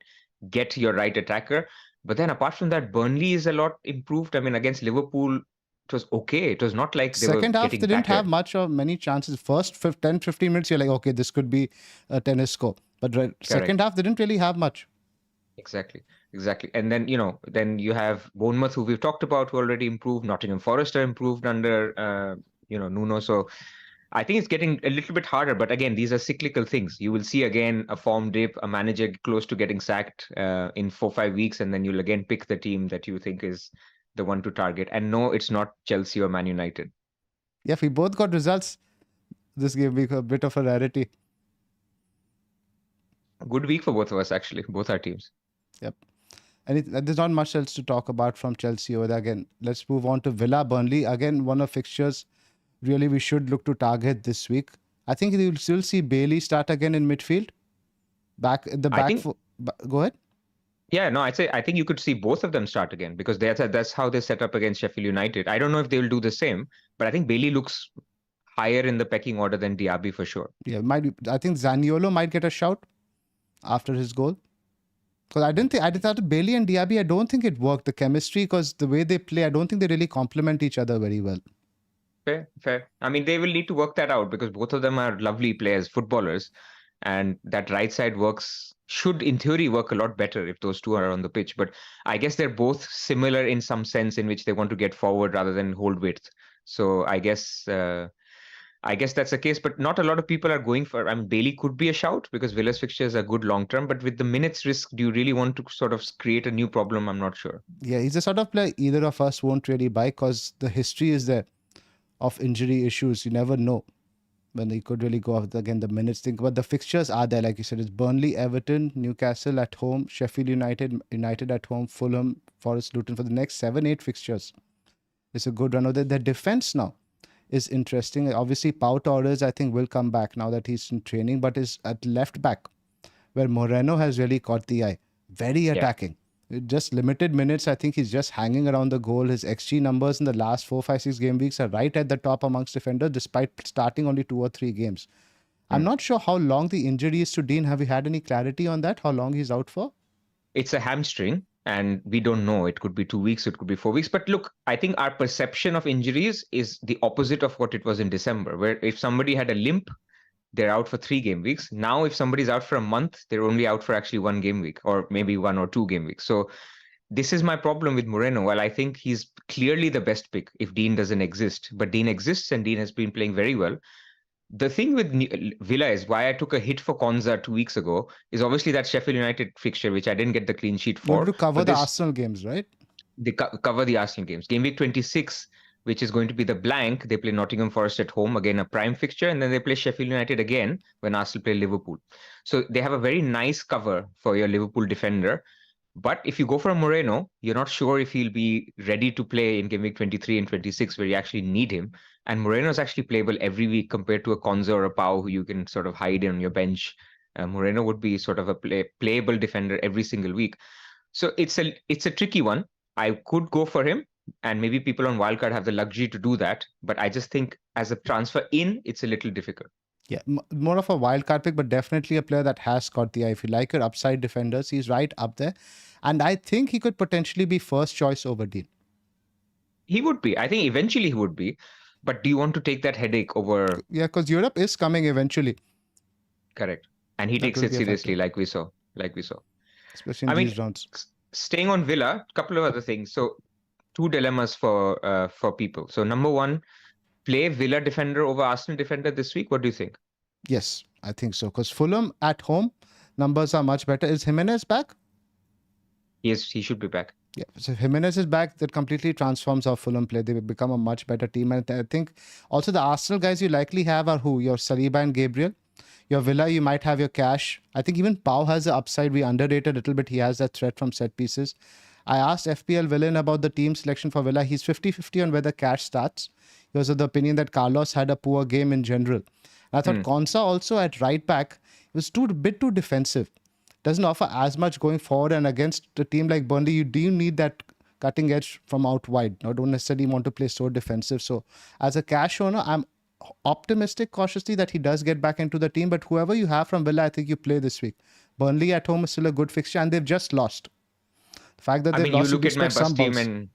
get your right attacker. But then apart from that, Burnley is a lot improved. I mean, against Liverpool, it was okay. It was not like they were Second half, they didn't battered. have much or many chances. First 10-15 minutes, you're like, okay, this could be a tennis score. But second half, they didn't really have much. Exactly. And then, then you have Bournemouth, who we've talked about, who already improved. Nottingham Forest are improved under, Nuno. So I think it's getting a little bit harder. But again, these are cyclical things. You will see again a form dip, a manager close to getting sacked in 4-5 weeks. And then you'll again pick the team that you think is the one to target. And no, it's not Chelsea or Man United. Yeah, we both got results. This gave me a bit of a rarity. Good week for both of us, actually, both our teams. Yep. There's not much else to talk about from Chelsea over there. Again, let's move on to Villa Burnley. Again, one of fixtures really we should look to target this week. I think you'll still see Bailey start again in midfield. Back in the I back. think, Go ahead. yeah, no, I think you could see both of them start again because that's how they set up against Sheffield United. I don't know if they will do the same, but I think Bailey looks higher in the pecking order than Diaby for sure. Yeah, might be, I think Zaniolo might get a shout after his goal. Because I thought Bailey and Diaby, I don't think it worked. The chemistry, because the way they play, I don't think they really complement each other very well. Fair. I mean, they will need to work that out because both of them are lovely players, footballers, and that right side should in theory work a lot better if those two are on the pitch. But I guess they're both similar in some sense in which they want to get forward rather than hold width. So I guess that's the case, but not a lot of people are going for. I mean, Bailey could be a shout because Villa's fixtures are good long term, but with the minutes risk, do you really want to sort of create a new problem? I'm not sure. Yeah, he's the sort of player either of us won't really buy because the history is there of injury issues. You never know when he could really go off. Again, the minutes thing, but the fixtures are there. Like you said, it's Burnley, Everton, Newcastle at home, Sheffield United at home, Fulham, Forest, Luton for the next 7-8 fixtures. It's a good run. Their defense now is interesting. Obviously, Pau Torres, I think, will come back now that he's in training, but is at left back, where Moreno has really caught the eye. Very attacking. Just limited minutes. I think he's just hanging around the goal. His XG numbers in the last 4, 5, 6 game weeks are right at the top amongst defenders, despite starting only 2 or 3 games. I'm not sure how long the injury is to Dean. Have you had any clarity on that? How long he's out for? It's a hamstring. And we don't know. It could be 2 weeks, it could be 4 weeks. But look, I think our perception of injuries is the opposite of what it was in December, where if somebody had a limp, they're out for 3 game weeks. Now, if somebody's out for a month, they're only out for actually 1 game week or maybe 1 or 2 game weeks. So this is my problem with Moreno. Well, I think he's clearly the best pick if Dean doesn't exist. But Dean exists and Dean has been playing very well. The thing with Villa is why I took a hit for Konza 2 weeks ago is obviously that Sheffield United fixture, which I didn't get the clean sheet for. To cover the Arsenal games, right? They cover the Arsenal games. Gameweek 26, which is going to be the blank, they play Nottingham Forest at home, again a prime fixture, and then they play Sheffield United again when Arsenal play Liverpool. So they have a very nice cover for your Liverpool defender. But if you go for a Moreno, you're not sure if he'll be ready to play in Gameweek 23 and 26, where you actually need him. And Moreno is actually playable every week compared to a Konza or a Pau who you can sort of hide on your bench. Moreno would be sort of a playable defender every single week. So it's a tricky one. I could go for him, and maybe people on Wildcard have the luxury to do that. But I just think as a transfer in, it's a little difficult. Yeah, more of a wildcard pick, but definitely a player that has caught the eye. If you like your upside defenders, he's right up there. And I think he could potentially be first choice over Dean. He would be. I think eventually he would be. But do you want to take that headache over? Yeah, because Europe is coming eventually. Correct. And he takes it seriously, like we saw. Especially in these rounds. Staying on Villa, a couple of other things. So 2 dilemmas for people. So number 1, play Villa defender over Arsenal defender this week. What do you think? Yes, I think so. Because Fulham at home, numbers are much better. Is Jimenez back? Yes, he should be back. Yeah, so Jimenez is back. That completely transforms our Fulham play. They become a much better team. And I think also the Arsenal guys you likely have are who? Your Saliba and Gabriel. Your Villa, you might have your Cash. I think even Pau has the upside. We underrated a little bit. He has that threat from set pieces. I asked FPL Villain about the team selection for Villa. He's 50-50 on whether Cash starts. He was of the opinion that Carlos had a poor game in general. And I thought Konsa also at right back was a bit too defensive. Doesn't offer as much going forward, and against a team like Burnley, you do need that cutting edge from out wide. I don't necessarily want to play so defensive. So as a Cash owner, I'm optimistic cautiously that he does get back into the team. But whoever you have from Villa, I think you play this week. Burnley at home is still a good fixture, and they've just lost. The fact that they've lost, you look at my bus team and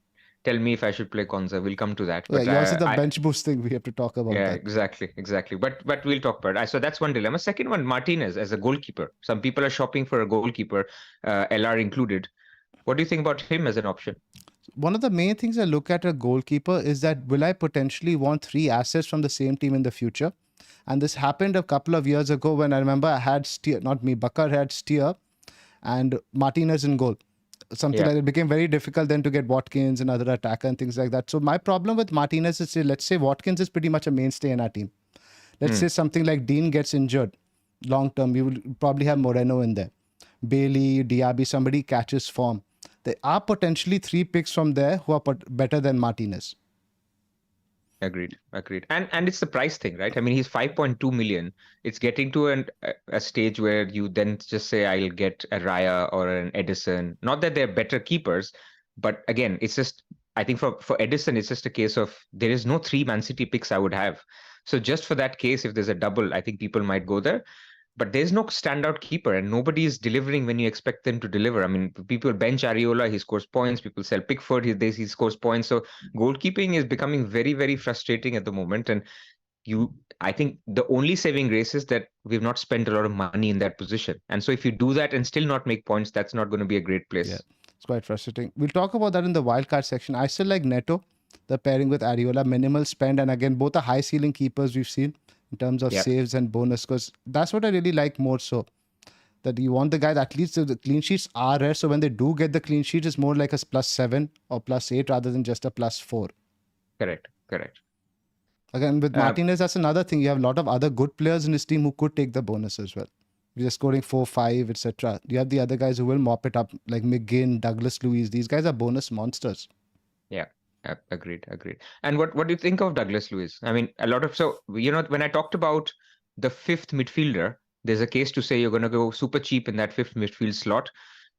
tell me if I should play Konza. We'll come to that. But yours is the bench boost thing we have to talk about. Yeah, that. exactly. But we'll talk about it. So that's one dilemma. Second one, Martinez as a goalkeeper. Some people are shopping for a goalkeeper, LR included. What do you think about him as an option? One of the main things I look at a goalkeeper is that will I potentially want 3 assets from the same team in the future? And this happened a couple of years ago when I remember I had Steer, not me, Bakar had Steer and Martinez in goal. Something like it became very difficult then to get Watkins and other attacker and things like that. So my problem with Martinez is, let's say Watkins is pretty much a mainstay in our team. Let's say something like Dean gets injured long term, you will probably have Moreno in there. Bailey, Diaby, somebody catches form. there are potentially 3 picks from there who are better than Martinez. Agreed. And it's the price thing, right? I mean, he's 5.2 million. It's getting to a stage where you then just say, I'll get a Raya or an Edison. Not that they're better keepers, but again, it's just, I think for Edison, it's just a case of there is no 3 Man City picks I would have. So just for that case, if there's a double, I think people might go there. But there's no standout keeper, and nobody is delivering when you expect them to deliver. I mean, people bench Areola, he scores points. People sell Pickford, he scores points. So goalkeeping is becoming very, very frustrating at the moment. And I think the only saving grace is that we've not spent a lot of money in that position. And so if you do that and still not make points, that's not going to be a great place. Yeah, it's quite frustrating. We'll talk about that in the wildcard section. I still like Neto, the pairing with Areola, minimal spend, and again, both are high ceiling keepers we've seen in terms of saves and bonus, because that's what I really like more so. That you want the guys, at least the clean sheets are rare, so when they do get the clean sheet, it's more like a +7 or +8 rather than just a +4. Correct. Again, with Martinez, that's another thing. You have a lot of other good players in his team who could take the bonus as well. You're scoring 4, 5, etc. You have the other guys who will mop it up, like McGinn, Douglas Luiz. These guys are bonus monsters. Yeah. Agreed. And what do you think of Douglas Luiz? I mean, when I talked about the 5th midfielder, there's a case to say you're going to go super cheap in that 5th midfield slot.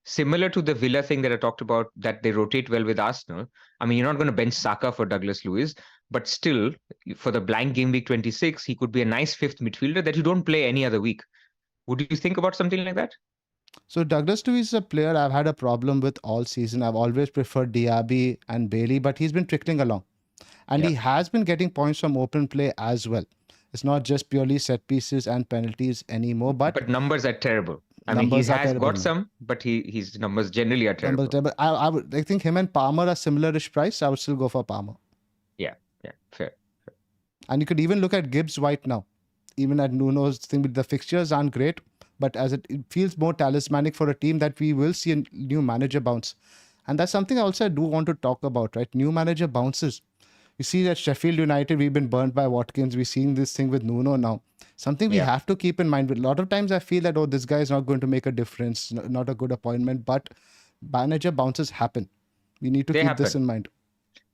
Similar to the Villa thing that I talked about, that they rotate well with Arsenal. I mean, you're not going to bench Saka for Douglas Luiz, but still, for the blank game week 26, he could be a nice 5th midfielder that you don't play any other week. Would you think about something like that? So Douglas Luiz is a player I've had a problem with all season. I've always preferred Diaby and Bailey, but he's been trickling along. And he has been getting points from open play as well. It's not just purely set pieces and penalties anymore. But numbers are terrible. I mean, he has got some, but his numbers generally are terrible. I think him and Palmer are similar-ish price. I would still go for Palmer. Yeah, fair. And you could even look at Gibbs White now. Even at Nuno's thing, the fixtures aren't great, but as it feels more talismanic for a team that we will see a new manager bounce. And that's something I do want to talk about, right? New manager bounces. You see that Sheffield United, we've been burnt by Watkins. We're seeing this thing with Nuno now. Something we have to keep in mind. But a lot of times I feel that, this guy is not going to make a difference, not a good appointment. But manager bounces happen. We need to keep this in mind.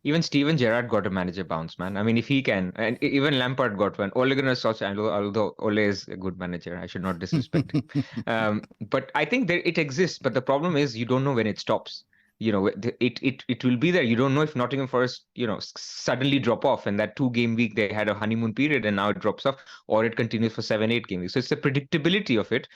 Even Steven Gerrard got a manager bounce, man. I mean, if he can, and even Lampard got one. Ole Gunnar Solskjaer, although Ole is a good manager, I should not disrespect him. But I think it exists. But the problem is you don't know when it stops. It will be there. You don't know if Nottingham Forest, suddenly drop off, and that 2-game week they had a honeymoon period and now it drops off, or it continues for 7-8 game weeks. So it's the predictability of it.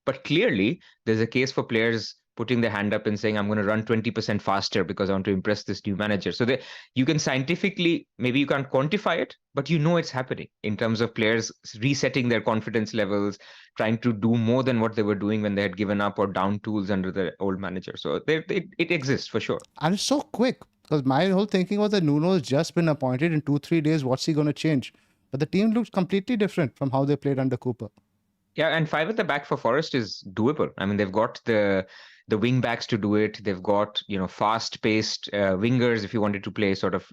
But clearly, there's a case for players putting their hand up and saying, I'm going to run 20% faster because I want to impress this new manager. So you can scientifically, maybe you can't quantify it, but it's happening in terms of players resetting their confidence levels, trying to do more than what they were doing when they had given up or down tools under the old manager. So it exists for sure. And it's so quick, because my whole thinking was that Nuno has just been appointed in 2-3 days. What's he going to change? But the team looks completely different from how they played under Cooper. Yeah, and 5 at the back for Forest is doable. I mean, they've got the wing backs to do it. They've got, fast-paced wingers if you wanted to play sort of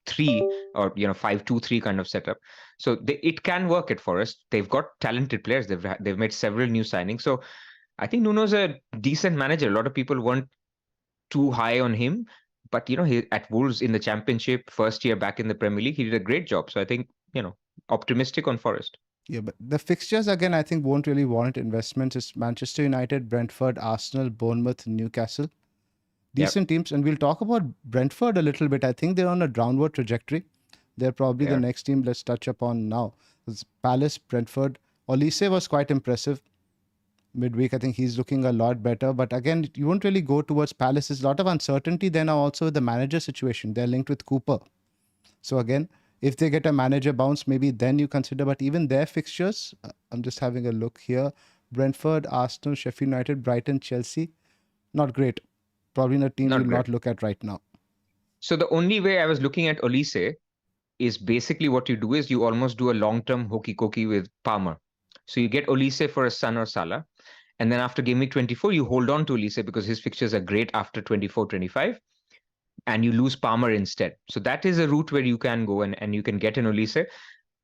3 or, 5-2-3 kind of setup. So it can work at Forest. They've got talented players. They've made several new signings. So I think Nuno's a decent manager. A lot of people weren't too high on him. But, he at Wolves in the Championship, first year back in the Premier League, he did a great job. So I think, optimistic on Forest. Yeah, but the fixtures, again, I think won't really warrant investments. It's Manchester United, Brentford, Arsenal, Bournemouth, Newcastle. Decent teams. And we'll talk about Brentford a little bit. I think they're on a downward trajectory. They're probably the next team let's touch upon now. It's Palace, Brentford. Olise was quite impressive. Midweek, I think he's looking a lot better. But again, you won't really go towards Palace. There's a lot of uncertainty there now also with the manager situation. They're linked with Cooper. So again, if they get a manager bounce, maybe then you consider. But even their fixtures, I'm just having a look here. Brentford, Arsenal, Sheffield United, Brighton, Chelsea. Not great. Probably not a team you'll not look at right now. So the only way I was looking at Olise is basically what you do is you almost do a long-term hokey-cokey with Palmer. So you get Olise for a Son or Salah. And then after game week 24, you hold on to Olise because his fixtures are great after 24-25. And you lose Palmer instead. So that is a route where you can go and you can get an Olise.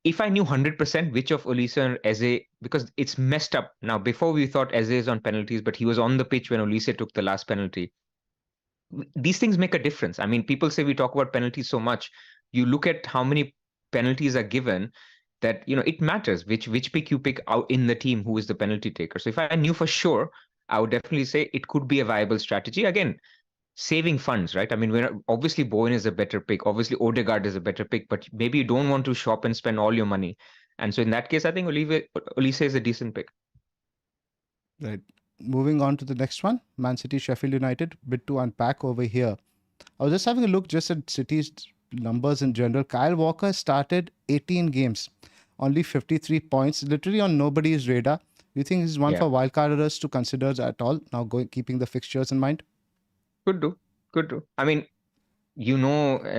If I knew 100% which of Olise and Eze, because it's messed up. Now, before we thought Eze is on penalties, but he was on the pitch when Olise took the last penalty. these things make a difference. I mean, people say we talk about penalties so much. You look at how many penalties are given, that it matters which pick you pick out in the team, who is the penalty taker. So if I knew for sure, I would definitely say it could be a viable strategy. Again, saving funds, right? I mean, obviously Bowen is a better pick. Obviously Odegaard is a better pick, but maybe you don't want to shop and spend all your money. And so in that case, I think Olise is a decent pick. Right. Moving on to the next one, Man City, Sheffield United. Bit to unpack over here. I was just having a look just at City's numbers in general. Kyle Walker started 18 games, only 53 points, literally on nobody's radar. Do you think this is one Yeah. for wildcarders to consider at all? Now keeping the fixtures in mind. Could do. I mean,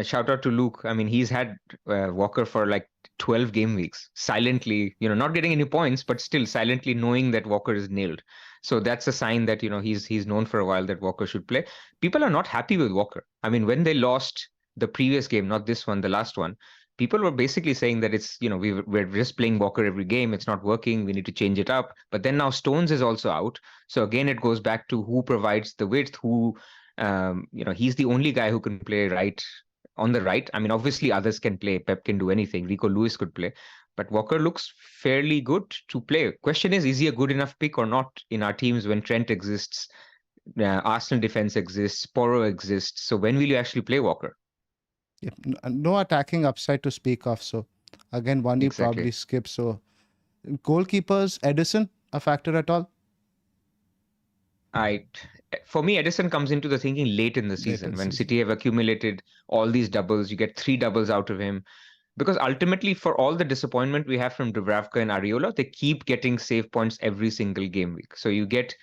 shout out to Luke. I mean, he's had Walker for like 12 game weeks, silently, not getting any points, but still silently knowing that Walker is nailed. So that's a sign that, he's known for a while that Walker should play. People are not happy with Walker. I mean, when they lost the previous game, not this one, the last one, people were basically saying that it's, we're just playing Walker every game. It's not working. We need to change it up. But then now Stones is also out. So again, it goes back to who provides the width, he's the only guy who can play on the right. I mean, obviously others can play. Pep can do anything. Rico Lewis could play, but Walker looks fairly good to play. Question is he a good enough pick or not in our teams when Trent exists, Arsenal defense exists, Porro exists? So when will you actually play Walker? Yep. No attacking upside to speak of. So again, one you probably skip. So goalkeepers, Edison, a factor at all? For me, Edison comes into the thinking late in the season when City have accumulated all these doubles. You get 3 doubles out of him. Because ultimately, for all the disappointment we have from Dubravka and Areola, they keep getting save points every single game week. So you get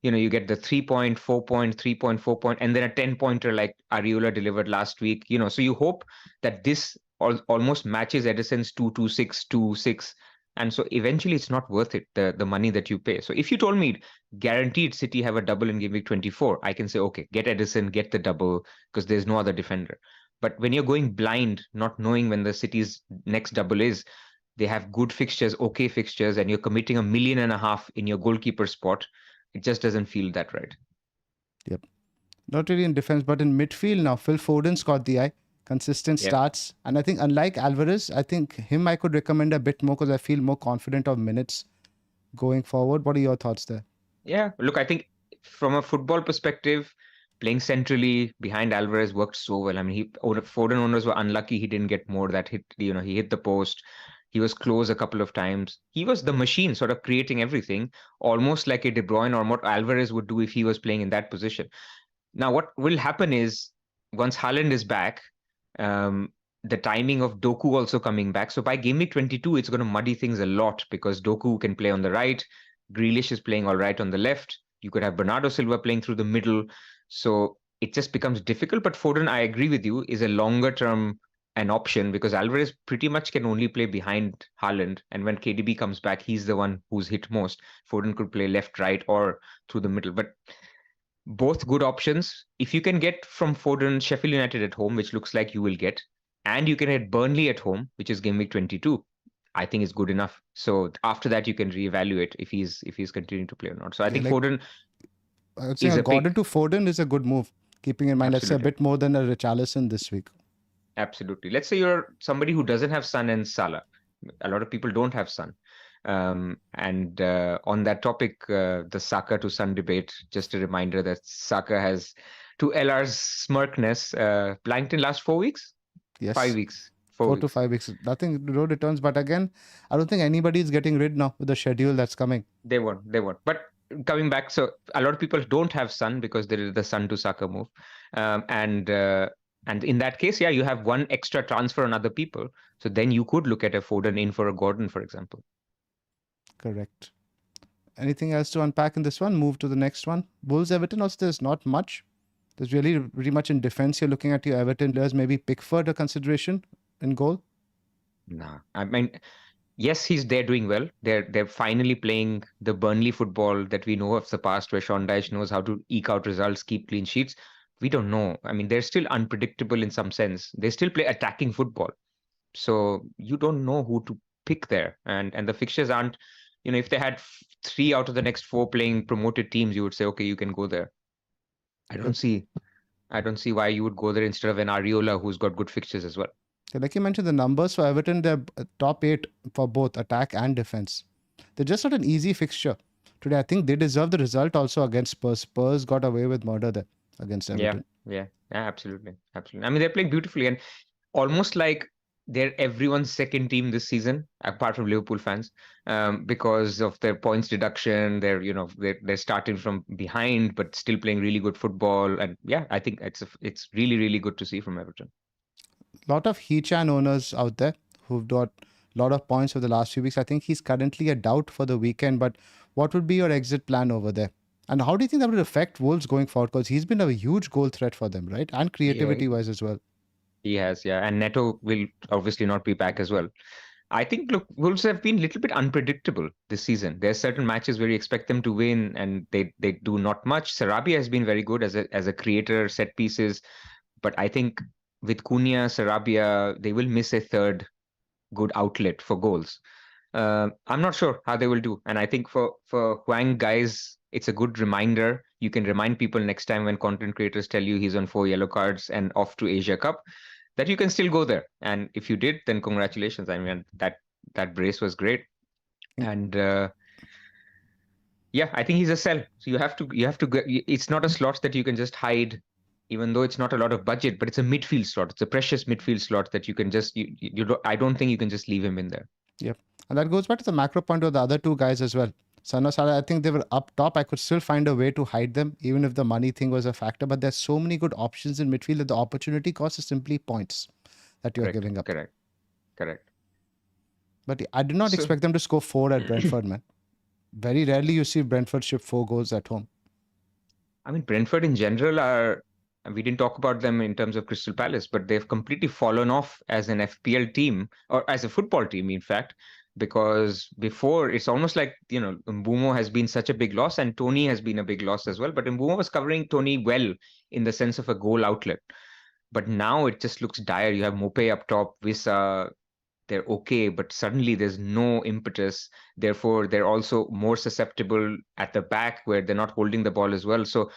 the 3 point, 4 point, 3 point, 4 point, and then a 10-pointer like Areola delivered last week. So you hope that this almost matches Edison's 2-2-6, 2-6. And so eventually it's not worth it, the money that you pay. So if you told me guaranteed City have a double in game week 24, I can say, okay, get Edison, get the double, because there's no other defender. But when you're going blind, not knowing when the City's next double is, they have good fixtures, okay fixtures, and you're committing $1.5 million in your goalkeeper spot, it just doesn't feel that right. Yep. Not really in defense, but in midfield now, Phil Foden's caught the eye. Consistent starts. And I think unlike Alvarez, I think him I could recommend a bit more because I feel more confident of minutes going forward. What are your thoughts there? Yeah, look, I think from a football perspective, playing centrally behind Alvarez worked so well. I mean, Foden owners were unlucky he didn't get more that hit. He hit the post. He was close a couple of times. He was the machine, sort of creating everything, almost like a De Bruyne or what Alvarez would do if he was playing in that position. Now, what will happen is once Haaland is back, the timing of Doku also coming back. So by game week 22, it's going to muddy things a lot because Doku can play on the right. Grealish is playing all right on the left. You could have Bernardo Silva playing through the middle. So it just becomes difficult. But Foden, I agree with you, is a longer term an option because Alvarez pretty much can only play behind Haaland. And when KDB comes back, he's the one who's hit most. Foden could play left, right, or through the middle. But both good options. If you can get from Foden Sheffield United at home, which looks like you will get, and you can get Burnley at home, which is game week 22, I think is good enough. So after that, you can reevaluate if he's continuing to play or not. So I think Foden. I would say Gordon to Foden is a good move, keeping in mind, let's say, a bit more than a Richarlison this week. Absolutely. Let's say you're somebody who doesn't have Son and Salah. A lot of people don't have Son. On that topic, the Saka to Son debate, just a reminder that Saka has, to LR's smirkness, blanked in last 4 weeks? Yes. 5 weeks. 4 to 5 weeks. Nothing, no returns. But again, I don't think anybody is getting rid now with the schedule that's coming. They won't. But coming back, so a lot of people don't have Son because there is the Son to Saka move. And in that case, you have one extra transfer on other people. So then you could look at a Foden in for a Gordon, for example. Correct. Anything else to unpack in this one? Move to the next one. Wolves Everton, also there's not much. There's really much in defense. You're looking at your Everton players, maybe Pickford a consideration in goal? No. I mean, yes, they're doing well. They're finally playing the Burnley football that we know of the past, where Sean Dyche knows how to eke out results, keep clean sheets. We don't know. I mean, they're still unpredictable in some sense. They still play attacking football. So you don't know who to pick there. And the fixtures aren't, if they had 3 out of the next 4 playing promoted teams, you would say, okay, you can go there. I don't see. I don't see why you would go there instead of an Ariola who's got good fixtures as well. So like you mentioned, the numbers for Everton, they're top 8 for both attack and defense. They're just not an easy fixture today. I think they deserve the result also against Spurs. Spurs got away with murder there against Yeah, Everton. yeah, absolutely, absolutely. I mean, they're playing beautifully and almost like they're everyone's second team this season, apart from Liverpool fans, because of their points deduction. They're starting from behind, but still playing really good football. And yeah, I think it's really really good to see from Everton. Lot of Hechan owners out there who've got a lot of points for the last few weeks. I think he's currently a doubt for the weekend, but what would be your exit plan over there? And how do you think that would affect Wolves going forward? Because he's been a huge goal threat for them, right? And Yeah, creativity wise as well. he has, yeah, and Neto will obviously not be back as well. I think, look, Wolves have been a little bit unpredictable this season. There's certain matches where you expect them to win, and they do not much. Sarabia has been very good as a creator, set pieces, but I think with Cunha, Sarabia, they will miss a third good outlet for goals. I'm not sure how they will do, and I think for Huang guys, it's a good reminder. You can remind people next time when content creators tell you he's on 4 yellow cards and off to Asia Cup that you can still go there. And if you did, then congratulations. I mean, that brace was great. And yeah, I think he's a sell. So you have to get, it's not a slot that you can just hide, even though it's not a lot of budget, but it's a midfield slot. It's a precious midfield slot that you can just you don't, I don't think you can just leave him in there. Yep. And that goes back to the macro point of the other two guys as well. Sana Salah, I think they were up top. I could still find a way to hide them, even if the money thing was a factor. But there's so many good options in midfield that the opportunity cost is simply points that you're Correct, giving up. correct. But I did not So expect them to score 4 at Brentford, man. Very rarely you see Brentford ship 4 goals at home. I mean, Brentford in general are, and we didn't talk about them in terms of Crystal Palace, but they've completely fallen off as an FPL team or as a football team, in fact, because before it's almost like, Mbumo has been such a big loss and Tony has been a big loss as well. But Mbumo was covering Tony well in the sense of a goal outlet. But now it just looks dire. You have Mope up top, Visa, they're okay, but suddenly there's no impetus. Therefore, they're also more susceptible at the back where they're not holding the ball as well. So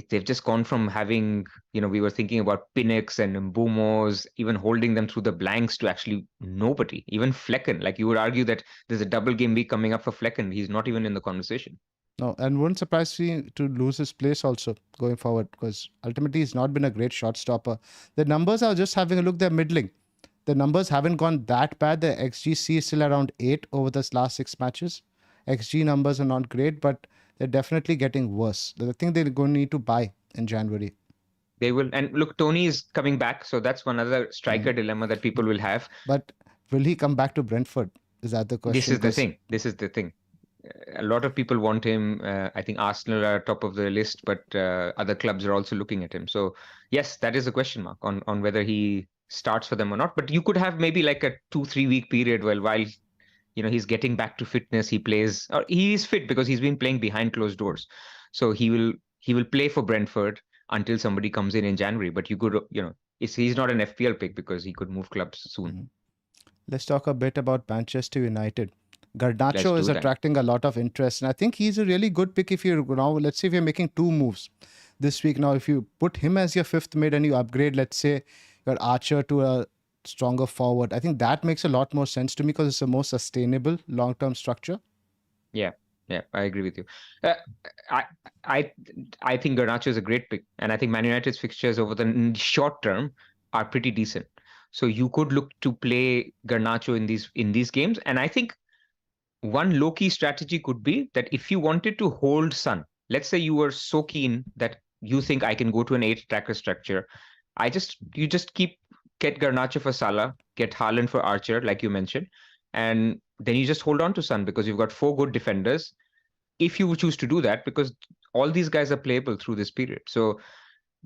they've just gone from having, we were thinking about Pinnock and Mbumos, even holding them through the blanks to actually nobody, even Flecken. Like you would argue that there's a double game week coming up for Flecken. He's not even in the conversation. No, and wouldn't surprise me to lose his place also going forward because ultimately he's not been a great shot stopper. The numbers, I was just having a look, they're middling. The numbers haven't gone that bad. The XGC is still around 8 over the last 6 matches. XG numbers are not great, but they're definitely getting worse. I think they're going to need to buy in January. They will. And look, Tony is coming back. So that's one other striker dilemma that people will have. But will he come back to Brentford? Is that the question? This is the thing. A lot of people want him. I think Arsenal are top of the list, but other clubs are also looking at him. So yes, that is a question mark on whether he starts for them or not. But you could have maybe like a 2-3 week period while he's getting back to fitness. He plays, or he is fit because he's been playing behind closed doors. So he will play for Brentford until somebody comes in January. But you could he's not an FPL pick because he could move clubs soon. Let's talk a bit about Manchester United. Garnacho is attracting a lot of interest, and I think he's a really good pick if you're now, let's say if you're making 2 moves this week. Now, if you put him as your 5th mid and you upgrade, let's say, your Archer to a stronger forward, I think that makes a lot more sense to me because it's a more sustainable long-term structure. Yeah, I agree with you. I think Garnacho is a great pick, and I think Man United's fixtures over the short term are pretty decent. So you could look to play Garnacho in these games, and I think one low-key strategy could be that if you wanted to hold Son, let's say you were so keen that you think I can go to an 8-tracker structure, you just get Garnacho for Salah, get Haaland for Archer, like you mentioned, and then you just hold on to Son because you've got 4 good defenders. If you choose to do that, because all these guys are playable through this period. So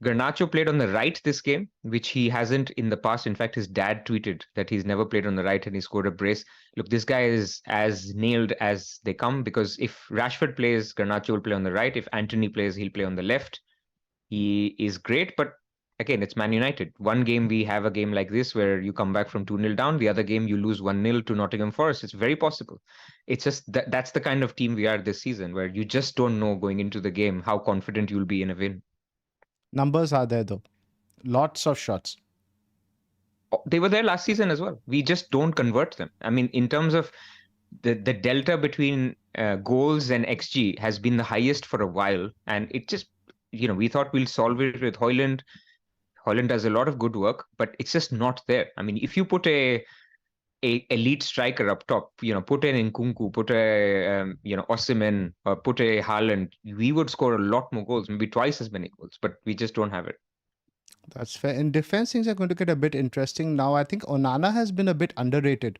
Garnacho played on the right this game, which he hasn't in the past. In fact, his dad tweeted that he's never played on the right and he scored a brace. Look, this guy is as nailed as they come because if Rashford plays, Garnacho will play on the right. If Anthony plays, he'll play on the left. He is great, but again, it's Man United. One game we have a game like this where you come back from 2-0 down. The other game you lose 1-0 to Nottingham Forest. It's very possible. It's just that's the kind of team we are this season where you just don't know going into the game how confident you'll be in a win. Numbers are there though. Lots of shots. They were there last season as well. We just don't convert them. I mean, in terms of the delta between goals and XG has been the highest for a while, and it just, we thought we'll solve it with Højlund. Højlund does a lot of good work, but it's just not there. I mean, if you put a elite striker up top, put an Nkunku, put a Osimhen, or put a Haaland, we would score a lot more goals, maybe twice as many goals, but we just don't have it. That's fair. In defense, things are going to get a bit interesting now. I think Onana has been a bit underrated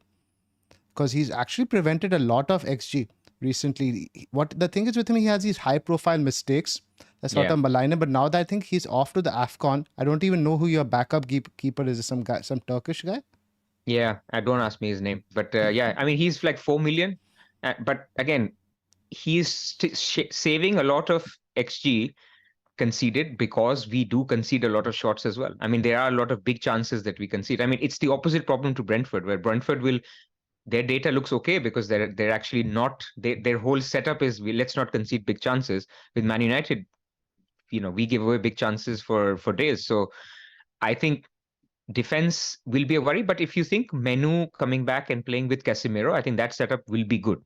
because he's actually prevented a lot of XG recently. What the thing is with him, he has these high-profile mistakes that sort of malign him. But now that I think he's off to the AFCON, I don't even know who your backup keeper is. Some guy, some Turkish guy. Yeah, don't ask me his name, but yeah, I mean he's like 4 million, but again, he's saving a lot of XG conceded because we do concede a lot of shots as well. I mean, there are a lot of big chances that we concede. I mean, it's the opposite problem to Brentford, where Brentford their data looks okay because they're actually not, their whole setup is let's not concede big chances. With Man United, we give away big chances for days. So I think defense will be a worry, but if you think Menu coming back and playing with Casemiro, I think that setup will be good.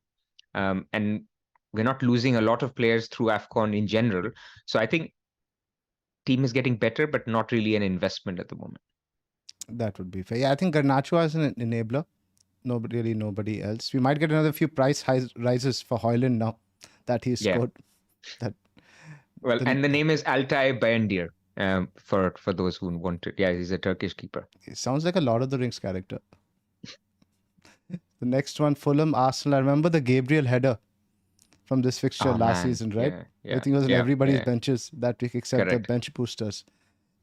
And we're not losing a lot of players through AFCON in general. So I think team is getting better, but not really an investment at the moment. That would be fair. Yeah, I think Garnacho is an enabler. Nobody else. We might get another few price rises for Højlund now that he's scored. And the name is Altay Bayındır. For those who want it. Yeah, he's a Turkish keeper. It sounds like a Lord of the Rings character. The next one, Fulham Arsenal. I remember the Gabriel header from this fixture last season, right? Yeah, I think it was on everybody's benches that week except the bench boosters.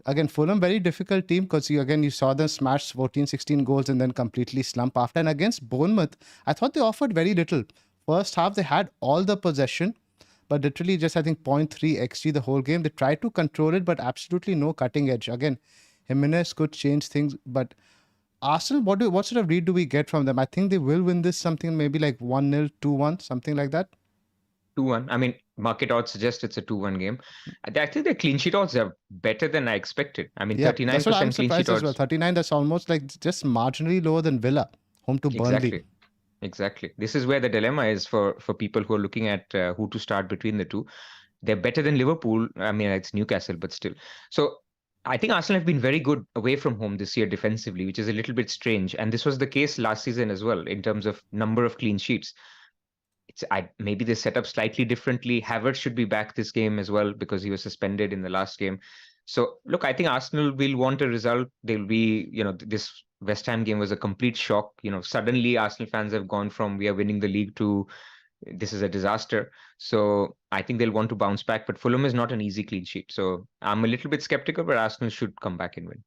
Again, Fulham, very difficult team because you saw them smash 14, 16 goals and then completely slump after. And against Bournemouth, I thought they offered very little. First half, they had all the possession, but literally just, I think, 0.3 XG the whole game. They tried to control it, but absolutely no cutting edge. Again, Jimenez could change things, but Arsenal, what sort of read do we get from them? I think they will win this something maybe like 1-0, 2-1, something like that. 2-1. I mean, market odds suggest it's a 2-1 game. I think the clean sheet odds are better than I expected. I mean, 39% that's what I'm clean surprised sheet as well. 39, that's almost like just marginally lower than Villa, home to Burnley. Exactly. This is where the dilemma is for people who are looking at who to start between the two. They're better than Liverpool. I mean, it's Newcastle, but still. So I think Arsenal have been very good away from home this year defensively, which is a little bit strange. And this was the case last season as well in terms of number of clean sheets. Maybe they set up slightly differently. Havertz should be back this game as well because he was suspended in the last game. So look, I think Arsenal will want a result. They'll be, this West Ham game was a complete shock. Suddenly Arsenal fans have gone from we are winning the league to this is a disaster. So I think they'll want to bounce back. But Fulham is not an easy clean sheet. So I'm a little bit skeptical, but Arsenal should come back and win.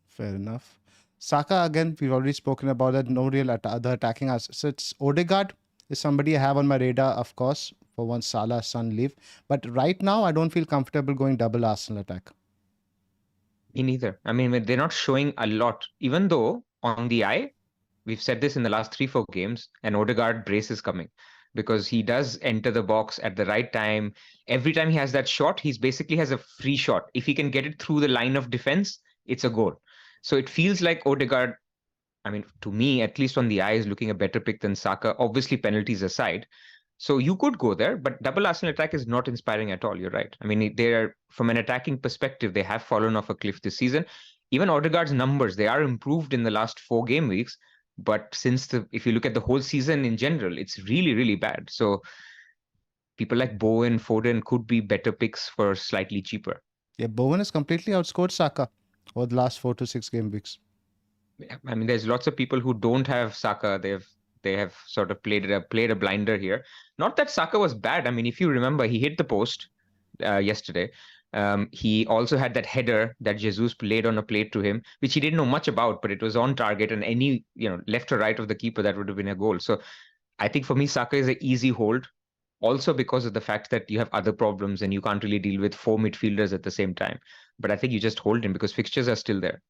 Fair enough. Saka, again, we've already spoken about that. No real other attacking us. So it's Odegaard is somebody I have on my radar, of course, for once Salah's son leave. But right now, I don't feel comfortable going double Arsenal attack. Me neither. I mean, they're not showing a lot, even though on the eye, we've said this in the last 3-4 games, an Odegaard brace is coming because he does enter the box at the right time. Every time he has that shot, he's basically has a free shot. If he can get it through the line of defense, it's a goal. So it feels like Odegaard, I mean, to me, at least on the eye, is looking a better pick than Saka, obviously penalties aside. So you could go there, but double Arsenal attack is not inspiring at all. You're right. I mean, they're from an attacking perspective, they have fallen off a cliff this season. Even Odegaard's numbers, they are improved in the last 4 game weeks. But if you look at the whole season in general, it's really, really bad. So people like Bowen, Foden could be better picks for slightly cheaper. Yeah, Bowen has completely outscored Saka over the last 4 to 6 game weeks. I mean, there's lots of people who don't have Saka. They have sort of played a blinder here. Not that Saka was bad. I mean, if you remember, he hit the post yesterday. He also had that header that Jesus laid on a plate to him, which he didn't know much about, but it was on target, and any left or right of the keeper, that would have been a goal. So I think for me, Saka is an easy hold. Also because of the fact that you have other problems and you can't really deal with 4 midfielders at the same time. But I think you just hold him because fixtures are still there.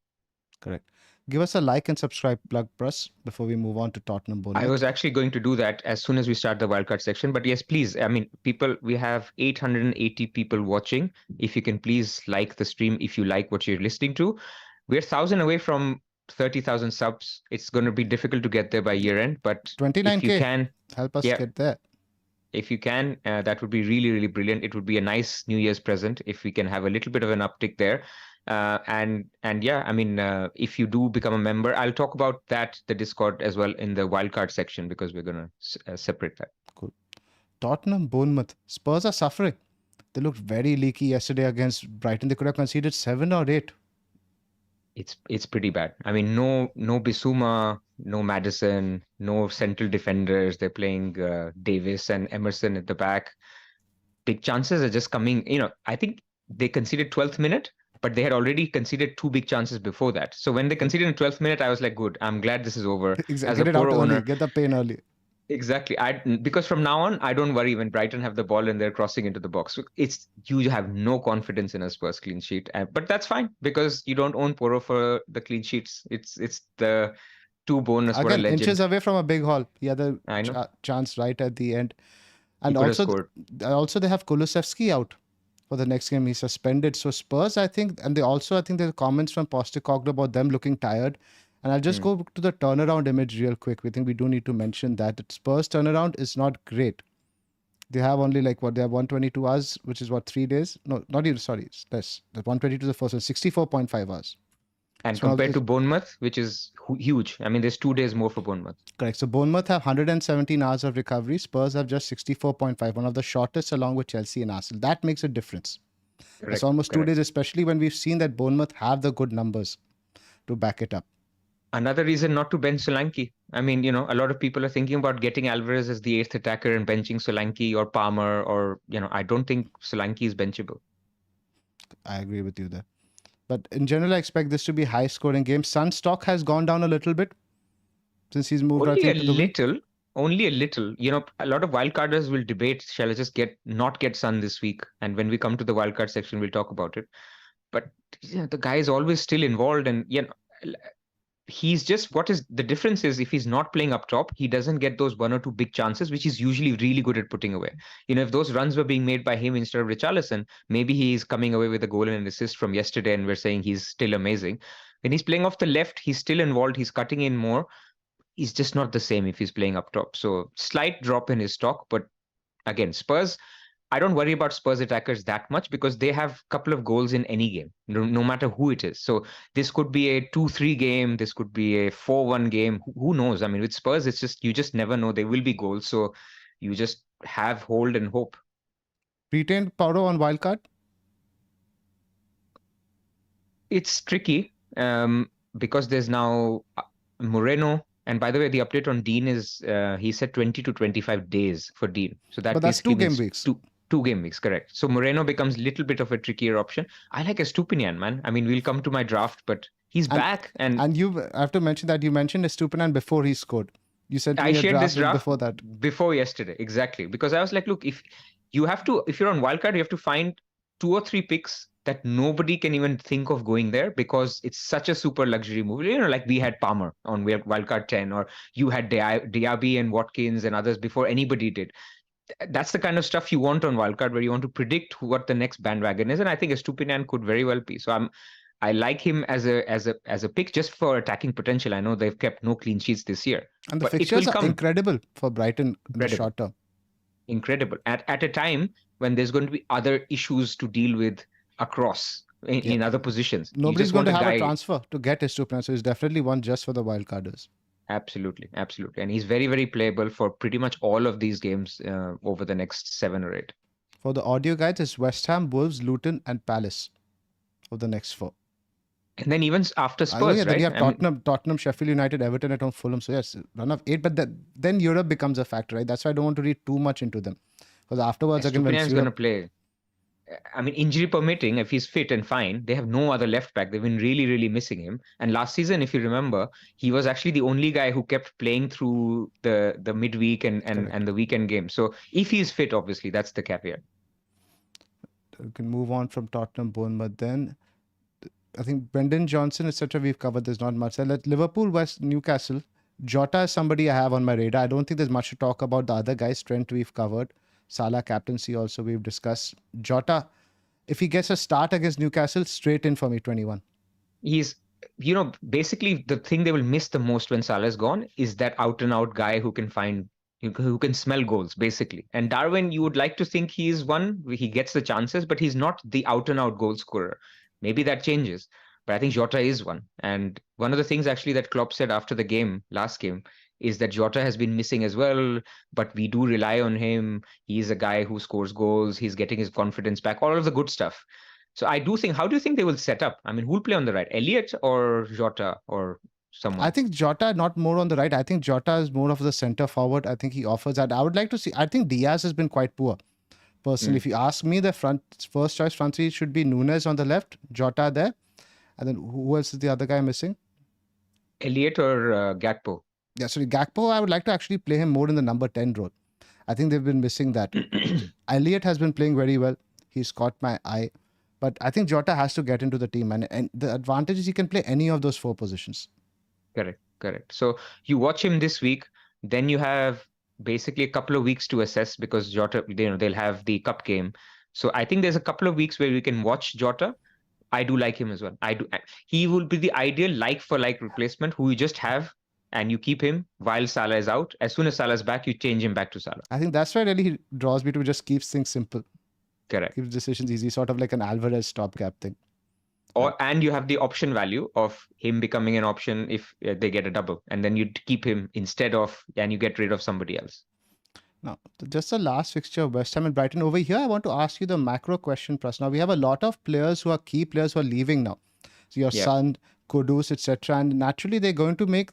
Correct. Give us a like and subscribe, plug Pras, before we move on to Tottenham I Bournemouth. was actually going to do that as soon as we start the wildcard section. But yes, please. I mean, people, we have 880 people watching. If you can please like the stream, if you like what you're listening to. We're 1,000 away from 30,000 subs. It's going to be difficult to get there by year end. But if you 29K. can, Help us yeah, get there. if you can, that would be really, really brilliant. It would be a nice New Year's present if we can have a little bit of an uptick there. And yeah, I mean, if you do become a member, I'll talk about that, the Discord as well in the wildcard section, because we're going to separate that. Cool. Tottenham Bournemouth. Spurs are suffering. They looked very leaky yesterday against Brighton. They could have conceded 7 or 8. It's pretty bad. I mean, no Bissouma, no Maddison, no central defenders. They're playing Davis and Emerson at the back. Big chances are just coming. I think they conceded 12th minute, but they had already conceded 2 big chances before that. So when they conceded in 12th minute, I was like, good, I'm glad this is over. Exactly. As Get a it out poor early. owner, Get the pain early. exactly. Because from now on, I don't worry when Brighton have the ball and they're crossing into the box. So you have no confidence in a Spurs clean sheet, but that's fine because you don't own Poro for the clean sheets. It's the 2 bonus. What a Again, legend! inches away from a big haul. He had the I know. chance right at the end. And He could have also scored. they have Kulusevski out for the next game. He's suspended. So Spurs, I think, and I think there's comments from Postecoglou about them looking tired. And I'll just go to the turnaround image real quick. We think we do need to mention that Spurs turnaround is not great. They have only they have 122 hours, which is 3 days? No, not even, sorry, it's less. The 122 is the first one, 64.5 hours. And compared to Bournemouth, which is huge. I mean, there's 2 days more for Bournemouth. Correct. So Bournemouth have 117 hours of recovery. Spurs have just 64.5, one of the shortest along with Chelsea and Arsenal. That makes a difference. Correct, it's almost 2 days, especially when we've seen that Bournemouth have the good numbers to back it up. Another reason not to bench Solanke. I mean, a lot of people are thinking about getting Alvarez as the 8th attacker and benching Solanke or Palmer or, I don't think Solanke is benchable. I agree with you there. But in general, I expect this to be high scoring game. Son's stock has gone down a little bit since he's moved. Only a little. A lot of wildcarders will debate, shall I just not get Son this week? And when we come to the wildcard section, we'll talk about it. But the guy is always still involved, and he's just, what is the difference is if he's not playing up top, he doesn't get those 1 or 2 big chances, which he's usually really good at putting away. If those runs were being made by him instead of Richarlison, maybe he's coming away with a goal and an assist from yesterday, and we're saying he's still amazing. When he's playing off the left, he's still involved, he's cutting in more. He's just not the same if he's playing up top. So slight drop in his stock, but again, Spurs, I don't worry about Spurs attackers that much because they have a couple of goals in any game, no matter who it is. So this could be a 2-3 game. This could be a 4-1 game. Who knows? I mean, with Spurs, you just never know. There will be goals. So you just have hold and hope. Retained Poro on wildcard? It's tricky because there's now Moreno. And by the way, the update on Dean is he said 20 to 25 days for Dean. So that's 2 game weeks. 2 game weeks, correct. So Moreno becomes a little bit of a trickier option. I like Estupinian, man. I mean, we'll come to my draft, but he's back. And I have to mention that you mentioned Estupinian before he scored. You said I shared this draft before that. Before yesterday, exactly. Because I was like, look, if you're on wildcard, you have to find 2 or 3 picks that nobody can even think of going there because it's such a super luxury move. Like we had Palmer on wildcard 10, or you had Diaby and Watkins and others before anybody did. That's the kind of stuff you want on wildcard, where you want to predict what the next bandwagon is. And I think Estupinian could very well be. So I like him as a pick just for attacking potential. I know they've kept no clean sheets this year. And the fixtures are incredible for Brighton in the short term. Incredible. At a time when there's going to be other issues to deal with across in other positions. Nobody's going to have a transfer to get Estupinian, so he's definitely one just for the wildcarders. Absolutely. And he's very, very playable for pretty much all of these games over the next 7 or 8. For the audio guides, it's West Ham, Wolves, Luton, and Palace for the next 4. And then even after Spurs, right? Then you have Tottenham, Sheffield United, Everton at home, Fulham. So yes, run of 8. But then Europe becomes a factor, right? That's why I don't want to read too much into them. Because afterwards, again, when Estupinian's going to play. I mean, injury permitting, if he's fit and fine, they have no other left back. They've been really, really missing him. And last season, if you remember, he was actually the only guy who kept playing through the midweek and the weekend game. So if he's fit, obviously, that's the caveat. We can move on from Tottenham, Bournemouth then. I think Brendan Johnson, etc. We've covered. There's not much. Let Liverpool, West Newcastle. Jota is somebody I have on my radar. I don't think there's much to talk about. The other guys, Trent, we've covered. Salah captaincy also we've discussed. Jota, if he gets a start against Newcastle, straight in for me, 21. He's, basically the thing they will miss the most when Salah is gone is that out and out guy who can smell goals, basically. And Darwin, you would like to think he is one, he gets the chances, but he's not the out and out goal scorer. Maybe that changes, but I think Jota is one. And one of the things actually that Klopp said after the game, last game, is that Jota has been missing as well, but we do rely on him. He's a guy who scores goals. He's getting his confidence back, all of the good stuff. So I do think, how do you think they will set up? I mean, who'll play on the right? Elliot or Jota or someone? I think Jota, not more on the right. I think Jota is more of the center forward. I think he offers that. I would like to see. I think Diaz has been quite poor. Personally, if you ask me, the first choice front three should be Nunes on the left, Jota there, and then who else is the other guy missing? Elliot or Gakpo? Yeah, so Gakpo, I would like to actually play him more in the number 10 role. I think they've been missing that. Elliot has been playing very well. He's caught my eye. But I think Jota has to get into the team. And the advantage is he can play any of those 4 positions. Correct. So you watch him this week, then you have basically a couple of weeks to assess because Jota, they'll have the cup game. So I think there's a couple of weeks where we can watch Jota. I do like him as well. He will be the ideal like for like replacement who you just have and you keep him while Salah is out. As soon as Salah is back, you change him back to Salah. I think that's why really he draws me to just keep things simple. Correct. Keeps decisions easy, sort of like an Alvarez stopgap thing. And you have the option value of him becoming an option if they get a double, and then you keep him instead of, and you get rid of somebody else. Now, just the last fixture of West Ham and Brighton. Over here, I want to ask you the macro question, Pras. Now, we have a lot of players who are key players who are leaving now. So your son, Kudus, etc. And naturally, they're going to make,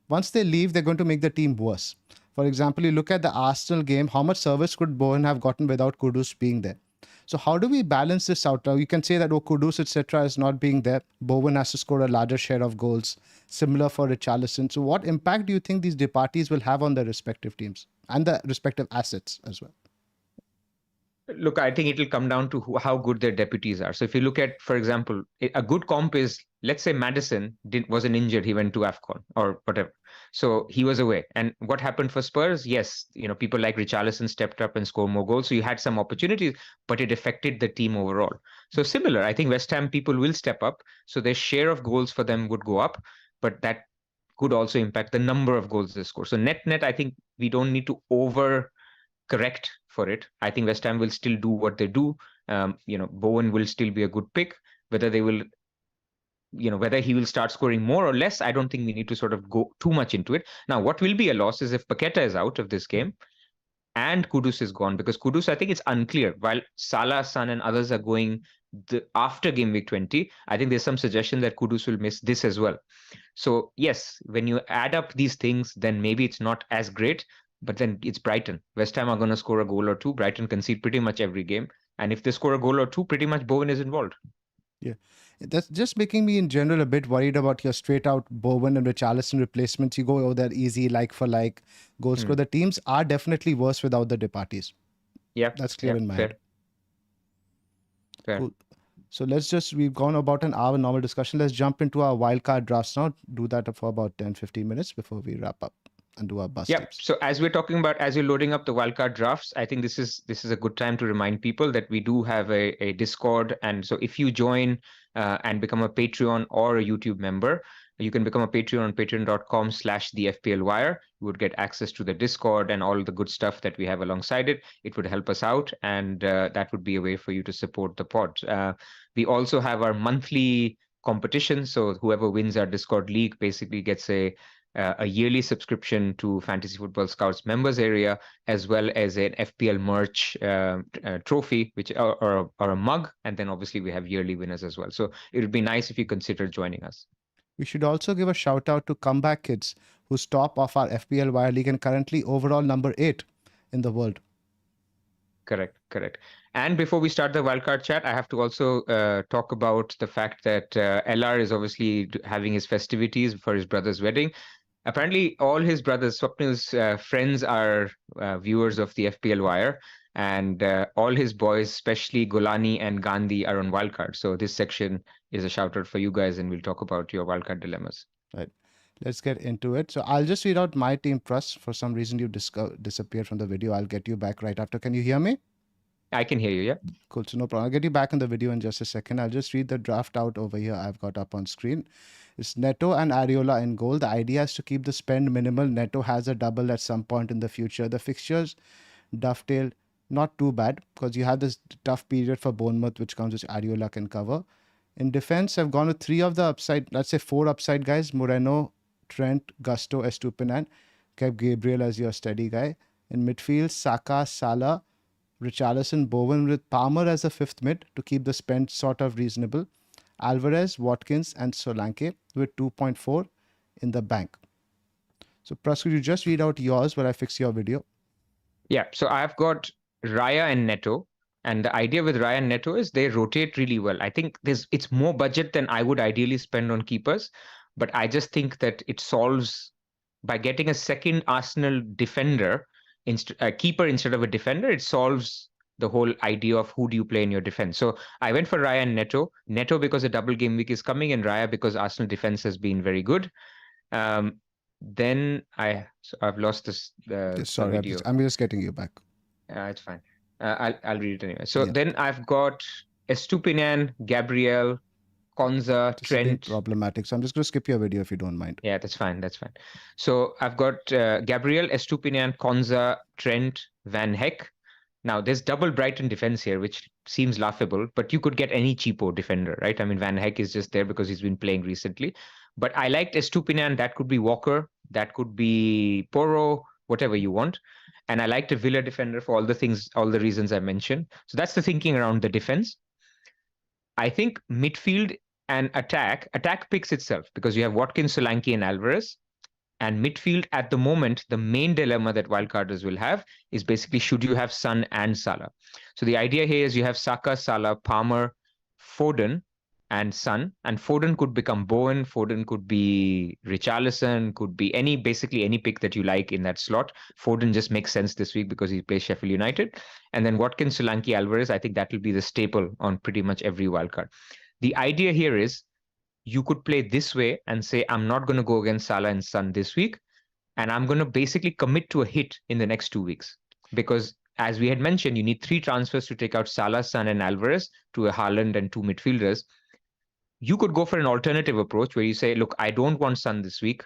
once they leave, they're going to make the team worse. For example, you look at the Arsenal game, how much service could Bowen have gotten without Kudus being there? So how do we balance this out? Now, you can say that, Kudus, etc. is not being there. Bowen has to score a larger share of goals. Similar for Richarlison. So what impact do you think these departees will have on their respective teams and the respective assets as well? Look, I think it will come down to how good their deputies are. So if you look at, for example, a good comp is, let's say Maddison wasn't injured, he went to AFCON or whatever. So he was away. And what happened for Spurs? Yes, people like Richarlison stepped up and scored more goals. So you had some opportunities, but it affected the team overall. So similar, I think West Ham people will step up. So their share of goals for them would go up, but that could also impact the number of goals they score. So net, I think we don't need to correct for it. I think West Ham will still do what they do. Bowen will still be a good pick. Whether he will start scoring more or less, I don't think we need to sort of go too much into it. Now, what will be a loss is if Paqueta is out of this game and Kudus is gone, because Kudus, I think it's unclear. While Salah, Son, and others are going after Gameweek 20, I think there's some suggestion that Kudus will miss this as well. So yes, when you add up these things, then maybe it's not as great. But then it's Brighton. West Ham are going to score a goal or two. Brighton concede pretty much every game. And if they score a goal or two, pretty much Bowen is involved. Yeah. That's just making me in general a bit worried about your straight out Bowen and Richarlison replacements. You go, that easy, like for like, goal score. The teams are definitely worse without the departees. Yeah. That's clear in my head. Fair. Cool. So we've gone about an hour normal discussion. Let's jump into our wildcard drafts now. Do that for about 10-15 minutes before we wrap up and do our bust tips. So as we're talking about, as you're loading up the wildcard drafts, I think this is a good time to remind people that we do have a Discord. And so if you join and become a Patreon or a YouTube member, you can become a Patreon on patreon.com/the FPL Wire. You would get access to the Discord and all the good stuff that we have alongside it. It would help us out, and that would be a way for you to support the pod. We also have our monthly competition. So whoever wins our Discord league basically gets a yearly subscription to Fantasy Football Scouts members area, as well as an FPL merch trophy, or a mug. And then obviously we have yearly winners as well. So it would be nice if you consider joining us. We should also give a shout out to Comeback Kids, who's top of our FPL Wire League and currently overall number 8 in the world. Correct. And before we start the wildcard chat, I have to also talk about the fact that LR is obviously having his festivities for his brother's wedding. Apparently, all his brothers, Swapnil's friends, are viewers of the FPL Wire. And all his boys, especially Golani and Gandhi, are on Wildcard. So this section is a shout out for you guys, and we'll talk about your Wildcard dilemmas. Right. Let's get into it. So I'll just read out my team, Pras. For some reason, you disappeared from the video. I'll get you back right after. Can you hear me? I can hear you, yeah? Cool. So no problem. I'll get you back in the video in just a second. I'll just read the draft out over here I've got up on screen. It's Neto and Areola in goal. The idea is to keep the spend minimal. Neto has a double at some point in the future. The fixtures dovetail, not too bad because you have this tough period for Bournemouth, which comes which Areola can cover. In defense, I've gone with 3 of the upside, let's say 4 upside guys: Moreno, Trent, Gusto, Estupinan. Kept Gabriel as your steady guy. In midfield, Saka, Salah, Richarlison, Bowen, with Palmer as a 5th mid to keep the spend sort of reasonable. Alvarez, Watkins, and Solanke with 2.4 in the bank. So, Pras, could you just read out yours while I fix your video? Yeah, so I've got Raya and Neto. And the idea with Raya and Neto is they rotate really well. I think it's more budget than I would ideally spend on keepers. But I just think that it solves by getting a second Arsenal defender, a keeper instead of a defender, it solves the whole idea of who do you play in your defense. So I went for Raya and Neto. Neto because a double game week is coming, and Raya because Arsenal defense has been very good. Then I've lost this. Sorry, video. I'm just getting you back. It's fine. I'll read it anyway. So then I've got Estupinan, Gabriel, Konza, Trent. Problematic. So I'm just going to skip your video if you don't mind. Yeah, that's fine. That's fine. So I've got Gabriel, Estupinan, Konza, Trent, Van Heck. Now there's double Brighton defense here, which seems laughable, but you could get any cheapo defender, right? I mean, Van Heck is just there because he's been playing recently. But I liked Estupinan. That could be Walker. That could be Porro, whatever you want. And I liked a Villa defender for all the reasons I mentioned. So that's the thinking around the defense. I think midfield and attack picks itself because you have Watkins, Solanke, and Alvarez. And midfield at the moment, the main dilemma that wildcarders will have is basically should you have Son and Salah. So the idea here is you have Saka, Salah, Palmer, Foden, and Son, and Foden could become Bowen, Foden could be Richarlison, could be basically any pick that you like in that slot. Foden just makes sense this week because he plays Sheffield United. And then Watkins, Solanke, Alvarez, I think that will be the staple on pretty much every wildcard. The idea here is you could play this way and say, I'm not going to go against Salah and Son this week, and I'm going to basically commit to a hit in the next 2 weeks. Because as we had mentioned, you need 3 transfers to take out Salah, Son, and Alvarez to a Haaland and 2 midfielders. You could go for an alternative approach where you say, look, I don't want Son this week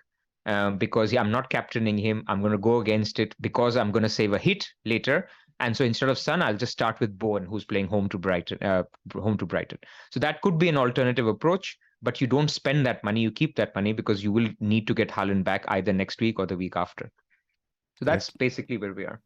because I'm not captaining him. I'm going to go against it because I'm going to save a hit later. And so instead of Son, I'll just start with Bowen, who's playing home to Brighton. So that could be an alternative approach, but you don't spend that money. You keep that money because you will need to get Haaland back either next week or the week after. So that's basically where we are.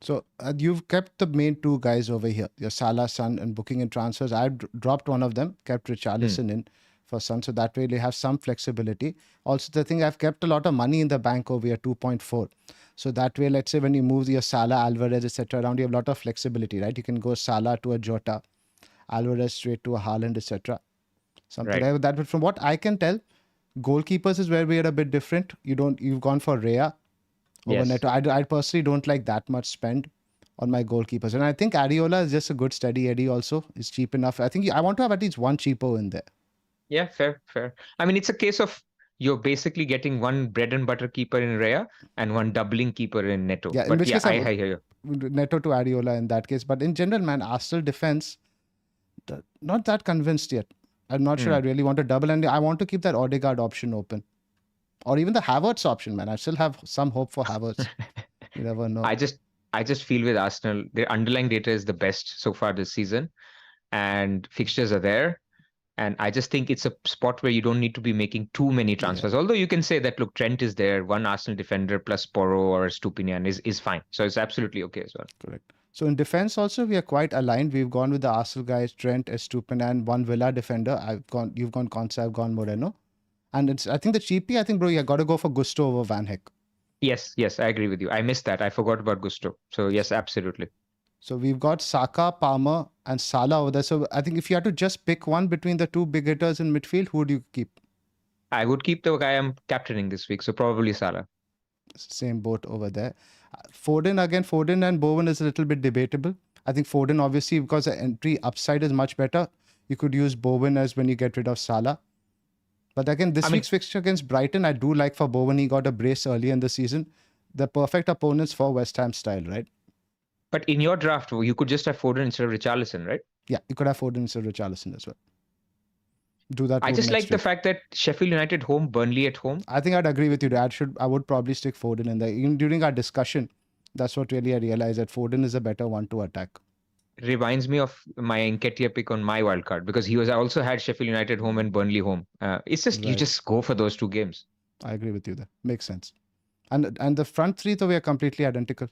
So you've kept the main 2 guys over here, your Salah, Son, and booking in transfers. I dropped one of them, kept Richarlison in for Son, so that way they have some flexibility. Also, the thing, I've kept a lot of money in the bank over here, 2.4. So that way, let's say when you move your Salah, Alvarez, etc. around, you have a lot of flexibility, right? You can go Salah to a Jota, Alvarez straight to a Haaland, etc. Something like that. But from what I can tell, goalkeepers is where we are a bit different. You've gone for Raya over Neto. I personally don't like that much spend on my goalkeepers. And I think Areola is just a good steady Eddie also. It's cheap enough. I think I want to have at least one cheapo in there. Yeah, fair. I mean, it's a case of you're basically getting one bread and butter keeper in Raya and one doubling keeper in Neto. Yeah, but yeah, I hear you. Neto to Areola in that case. But in general, man, Arsenal defense, not that convinced yet. I'm not sure I really want to double, and I want to keep that Odegaard option open. Or even the Havertz option, man. I still have some hope for Havertz. You never know. I just feel with Arsenal, their underlying data is the best so far this season, and fixtures are there. And I just think it's a spot where you don't need to be making too many transfers. Although you can say that, look, Trent is there, one Arsenal defender plus Porro or Stupinian is fine. So it's absolutely okay as well. Correct. So in defense also, we are quite aligned. We've gone with the Arsenal guys, Trent, Estupinan, one Villa defender. You've gone Konsa, I've gone Moreno. And I think the cheapie, bro, you got to go for Gusto over Van Heck. Yes, I agree with you. I missed that. I forgot about Gusto. So yes, absolutely. So we've got Saka, Palmer, and Salah over there. So I think if you had to just pick one between the 2 big hitters in midfield, who would you keep? I would keep the guy I'm captaining this week. So probably Salah. Same boat over there. Foden and Bowen is a little bit debatable. I think Foden, obviously, because the entry upside is much better, you could use Bowen as when you get rid of Salah. But again, this week's fixture against Brighton, I do like for Bowen. He got a brace early in the season. The perfect opponents for West Ham style, right? But in your draft, you could just have Foden instead of Richarlison, right? Yeah, you could have Foden instead of Richarlison as well. Do that. I just like the fact that Sheffield United home, Burnley at home. I think I'd agree with you. I would probably stick Foden in there. Even during our discussion, that's what really I realized, that Foden is a better one to attack. Reminds me of my Nketiah pick on my wildcard, because I also had Sheffield United home and Burnley home. It's just you just go for those two games. I agree with you there. Makes sense. And the front three, though, we are completely identical.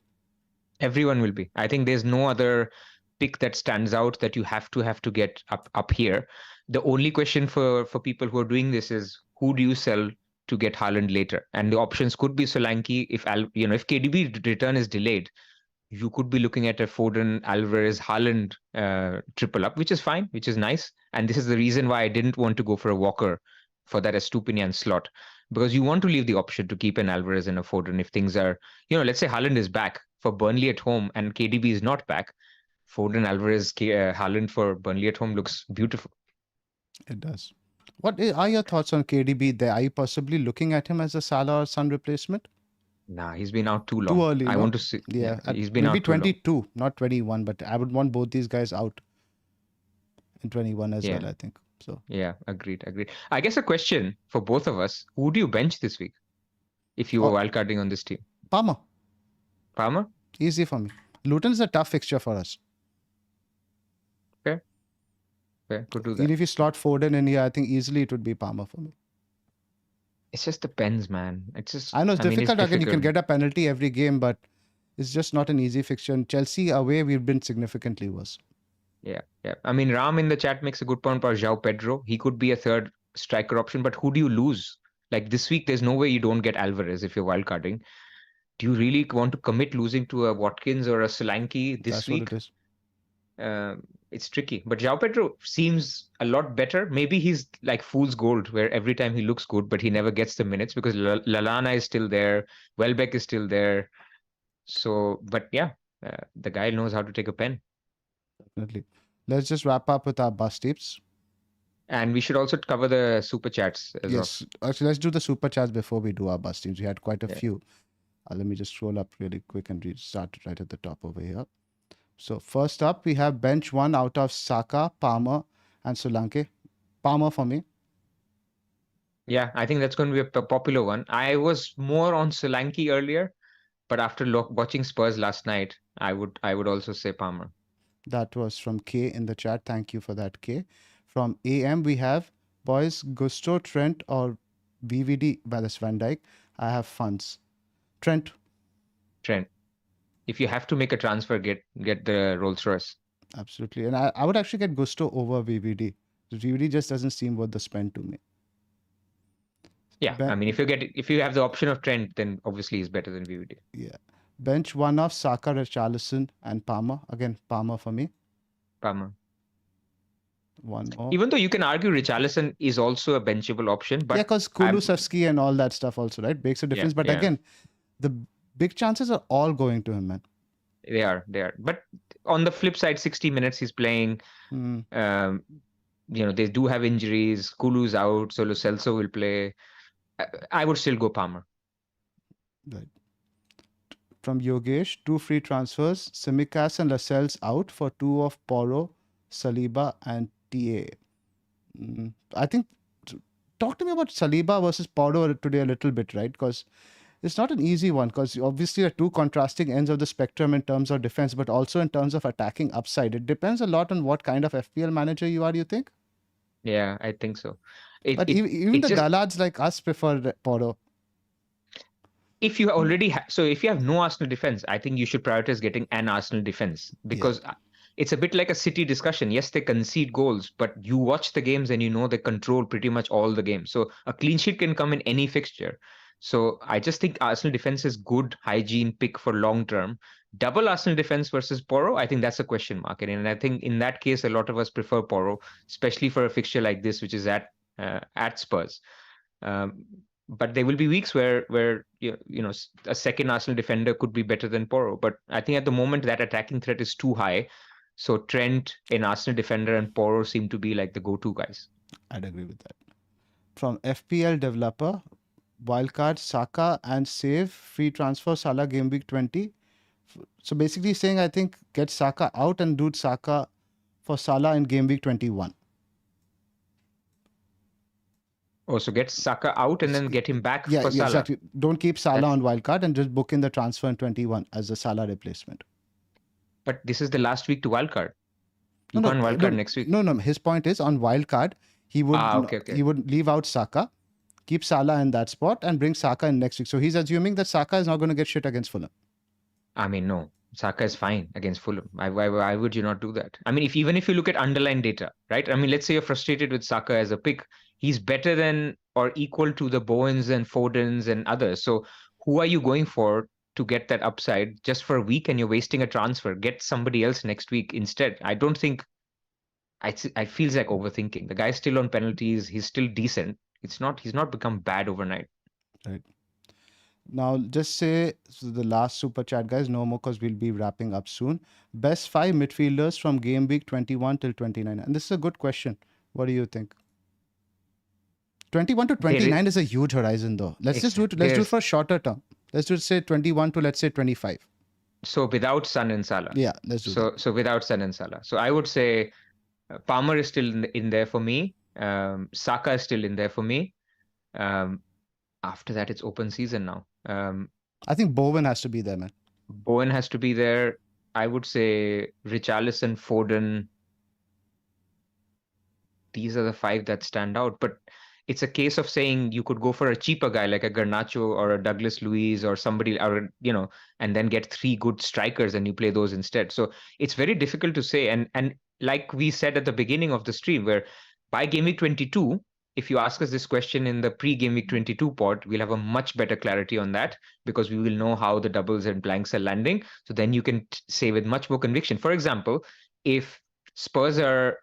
Everyone will be. I think there's no other pick that stands out that you have to get up here. The only question for people who are doing this is, who do you sell to get Haaland later? And the options could be Solanke. If KDB return is delayed, you could be looking at a Foden, Alvarez, Haaland triple up, which is fine, which is nice. And this is the reason why I didn't want to go for a Walker for that Estupinian slot, because you want to leave the option to keep an Alvarez and a Foden if things are, let's say Haaland is back for Burnley at home and KDB is not back. Foden, Alvarez, Haaland for Burnley at home looks beautiful. It does. What are your thoughts on KDB there? Are you possibly looking at him as a Salah or Son replacement? Nah, he's been out too long. Too early. I want to see. Yeah, he's been maybe out too 22, long. not 21, but I would want both these guys out in 21 as well, I think. So yeah, agreed. I guess a question for both of us: who do you bench this week if you were wildcarding on this team? Palmer. Easy for me. Luton is a tough fixture for us. Okay, could do that. Even if you slot Foden in here, I think easily it would be Palmer for me. It just depends, man. I know it's difficult. Again, you can get a penalty every game, but it's just not an easy fixture. And Chelsea away, we've been significantly worse. Yeah. I mean, Ram in the chat makes a good point about João Pedro. He could be a third striker option, but who do you lose? Like this week, there's no way you don't get Alvarez if you're wildcarding. Do you really want to commit losing to a Watkins or a Solanke this week? That's what it is. It's tricky. But João Pedro seems a lot better. Maybe he's like fool's gold, where every time he looks good, but he never gets the minutes because Lallana is still there. Welbeck is still there. So, but yeah, the guy knows how to take a pen. Definitely. Let's just wrap up with our bus tips. And we should also cover the super chats as well. Yes. Actually, let's do the super chats before we do our bus teams. We had quite a few. Let me just scroll up really quick and start right at the top over here. So first up, we have bench one out of Saka, Palmer, and Solanke. Palmer for me. Yeah, I think that's going to be a popular one. I was more on Solanke earlier, but after watching Spurs last night, I would also say Palmer. That was from K in the chat. Thank you for that, K. From AM, we have, boys, Gusto, Trent, or VVD, by this Van Dijk. I have funds. Trent. If you have to make a transfer, get the Rolls Royce. Absolutely. And I would actually get Gusto over VVD. VVD just doesn't seem worth the spend to me. Yeah, I mean, if you have the option of Trent, then obviously he's better than VVD. Yeah. Bench one of Saka, Richarlison, and Palmer. Again, Palmer for me. Palmer. One more. Even though you can argue Richarlison is also a benchable option, but because Kulusevski and all that stuff also, right, makes a difference. But again, the big chances are all going to him, man. They are. But on the flip side, 60 minutes he's playing. They do have injuries. Kulu's out, so Lo Celso will play. I would still go Palmer. Right. From Yogesh, 2 free transfers. Tsimikas and Lascelles out for 2 of Porro, Saliba, and TA. I think, talk to me about Saliba versus Porro today a little bit, right? Because it's not an easy one, because obviously there are two contrasting ends of the spectrum in terms of defense, but also in terms of attacking upside. It depends a lot on what kind of FPL manager you are, you think? Yeah, I think so. But even the Gallards like us prefer Porro. If you already if you have no Arsenal defense, I think you should prioritize getting an Arsenal defense, because it's a bit like a City discussion. Yes, they concede goals, but you watch the games and they control pretty much all the games. So a clean sheet can come in any fixture. So I just think Arsenal defense is good hygiene pick for long term. Double Arsenal defense versus Porro, I think that's a question mark. And I think in that case, a lot of us prefer Porro, especially for a fixture like this, which is at Spurs. But there will be weeks where a second Arsenal defender could be better than Porro. But I think at the moment that attacking threat is too high. So Trent, an Arsenal defender, and Porro seem to be like the go-to guys. I'd agree with that. From FPL developer, Wildcard, Saka and save free transfer Salah game week 20. So basically saying I think get Saka out and do Saka for Salah in game week 21. Oh, so get Saka out and then get him back Yeah, for Salah. exactly. Don't keep Salah on wildcard and just book in the transfer in 21 as a Salah replacement. But this is the last week to wildcard. You can't wildcard next week. No. His point is on wildcard, he would he would leave out Saka, keep Salah in that spot and bring Saka in next week. So he's assuming that Saka is not going to get shit against Fulham. I mean, no. Saka is fine against Fulham. Why would you not do that? I mean, even if you look at underlying data, right? I mean, let's say you're frustrated with Saka as a pick. He's better than or equal to the Bowens and Fodens and others. So who are you going for to get that upside just for a week and you're wasting a transfer? Get somebody else next week instead. I don't think I feels like overthinking. The guy's still on penalties. He's still decent. He's not become bad overnight. Right. Now, just say the last super chat, guys. No more because we'll be wrapping up soon. Best 5 midfielders from game week 21 till 29. And this is a good question. What do you think? 21 to 29 is a huge horizon, though. Let's do it for a shorter term. Let's just say 21 to, let's say, 25. So without Son and Salah. Yeah, let's do that. So without Son and Salah. So I would say Palmer is still in there for me. Saka is still in there for me. After that, it's open season now. I think Bowen has to be there, man. Bowen has to be there. I would say Richarlison, Foden. These are the 5 that stand out. But it's a case of saying you could go for a cheaper guy like a Garnacho or a Douglas Luiz or somebody, or and then get 3 good strikers and you play those instead. So it's very difficult to say. And like we said at the beginning of the stream, where by game week 22, if you ask us this question in the pre-game week 22 pod, we'll have a much better clarity on that because we will know how the doubles and blanks are landing. So then you can say with much more conviction. For example, if Spurs are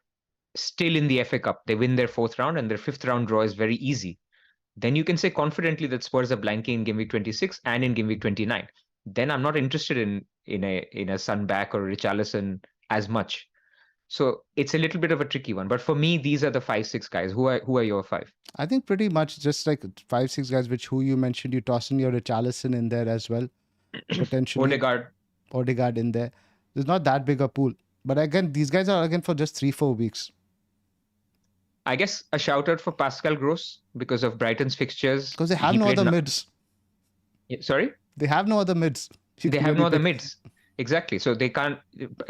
still in the FA Cup, they win their 4th round and their 5th round draw is very easy, then you can say confidently that Spurs are blanking in game week 26 and in game week 29. Then I'm not interested in a Son back or Richarlison as much. So it's a little bit of a tricky one. But for me, these are the 5-6 guys. Who are your 5? I think pretty much just like 5-6 guys, who you mentioned. You toss in your Richarlison in there as well. Potentially. Odegaard in there. There's not that big a pool. But again, these guys are again for just 3-4 weeks. I guess a shout out for Pascal Gross because of Brighton's fixtures. Because they have no other mids. Sorry? They have no other mids. They have no other mids. Exactly. So they can't,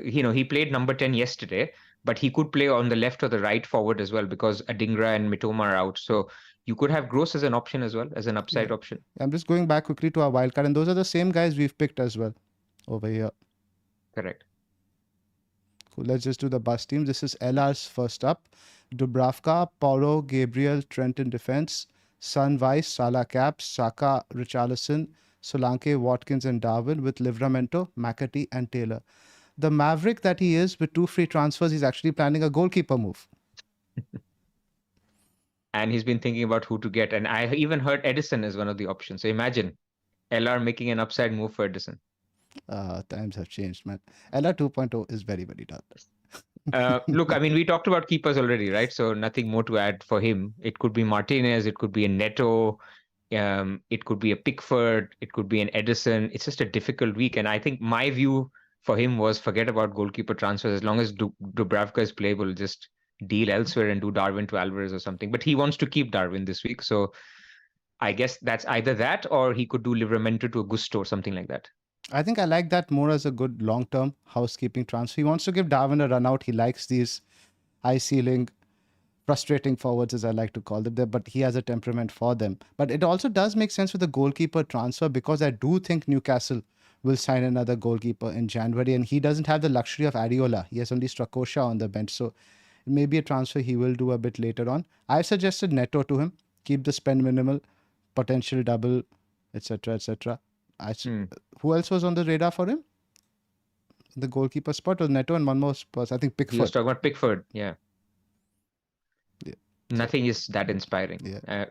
he played number 10 yesterday, but he could play on the left or the right forward as well because Adingra and Mitoma are out. So you could have Gross as an option as well, as an upside option. I'm just going back quickly to our wildcard, and those are the same guys we've picked as well over here. Correct. Cool. Let's just do the bus team. This is LR's first up. Dubravka, Porro, Gabriel, Trent in defense, Son, Weiss, Salah caps, Saka, Richarlison, Solanke, Watkins and Darwin with Livramento, McAtee and Taylor. The maverick that he is with 2 free transfers, he's actually planning a goalkeeper move. And he's been thinking about who to get. And I even heard Edison is one of the options. So imagine LR making an upside move for Edison. Times have changed, man. LR 2.0 is very, very tough. Look, I mean, we talked about keepers already, right? So nothing more to add for him. It could be Martinez, it could be a Neto, it could be a Pickford, it could be an Edison. It's just a difficult week. And I think my view for him was forget about goalkeeper transfers. As long as Dubravka is playable, just deal elsewhere and do Darwin to Alvarez or something. But he wants to keep Darwin this week. So I guess that's either that or he could do Livramento to Augusto or something like that. I think I like that more as a good long-term housekeeping transfer. He wants to give Darwin a run out. He likes these high-ceiling, frustrating forwards, as I like to call them, but he has a temperament for them. But it also does make sense with the goalkeeper transfer because I do think Newcastle will sign another goalkeeper in January, and he doesn't have the luxury of Areola. He has only Strakosha on the bench, so it may be a transfer he will do a bit later on. I've suggested Neto to him. Keep the spend minimal, potential double, etc., etc. Who else was on the radar for him? The goalkeeper spot was Neto and one more spot. I think Pickford. He was talking about Pickford, yeah. Nothing is that inspiring. Yeah.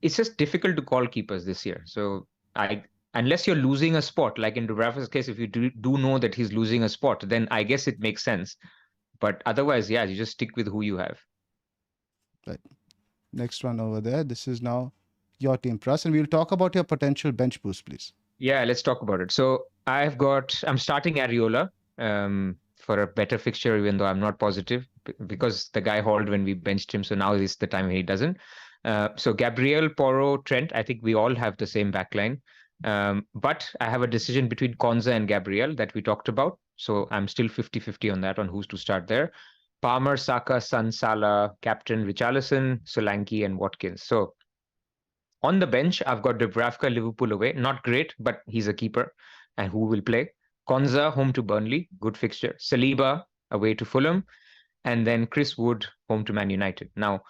It's just difficult to call keepers this year. So I, unless you're losing a spot, like in Dubravka's case, if you do know that he's losing a spot, then I guess it makes sense. But otherwise, yeah, you just stick with who you have. Right. Next one over there. This is now your team, Pras, and we'll talk about your potential bench boost, please. Yeah, let's talk about it. So I'm starting Areola for a better fixture, even though I'm not positive because the guy hauled when we benched him. So now is the time he doesn't. So Gabriel, Porro, Trent, I think we all have the same backline. But I have a decision between Konza and Gabriel that we talked about. So I'm still 50-50 on that, on who's to start there. Palmer, Saka, Son, Salah, captain Richarlison, Solanke, and Watkins. So on the bench, I've got Dubravka, Liverpool away. Not great, but he's a keeper and who will play. Konza, home to Burnley, good fixture. Saliba, away to Fulham. And then Chris Wood, home to Man United. Now,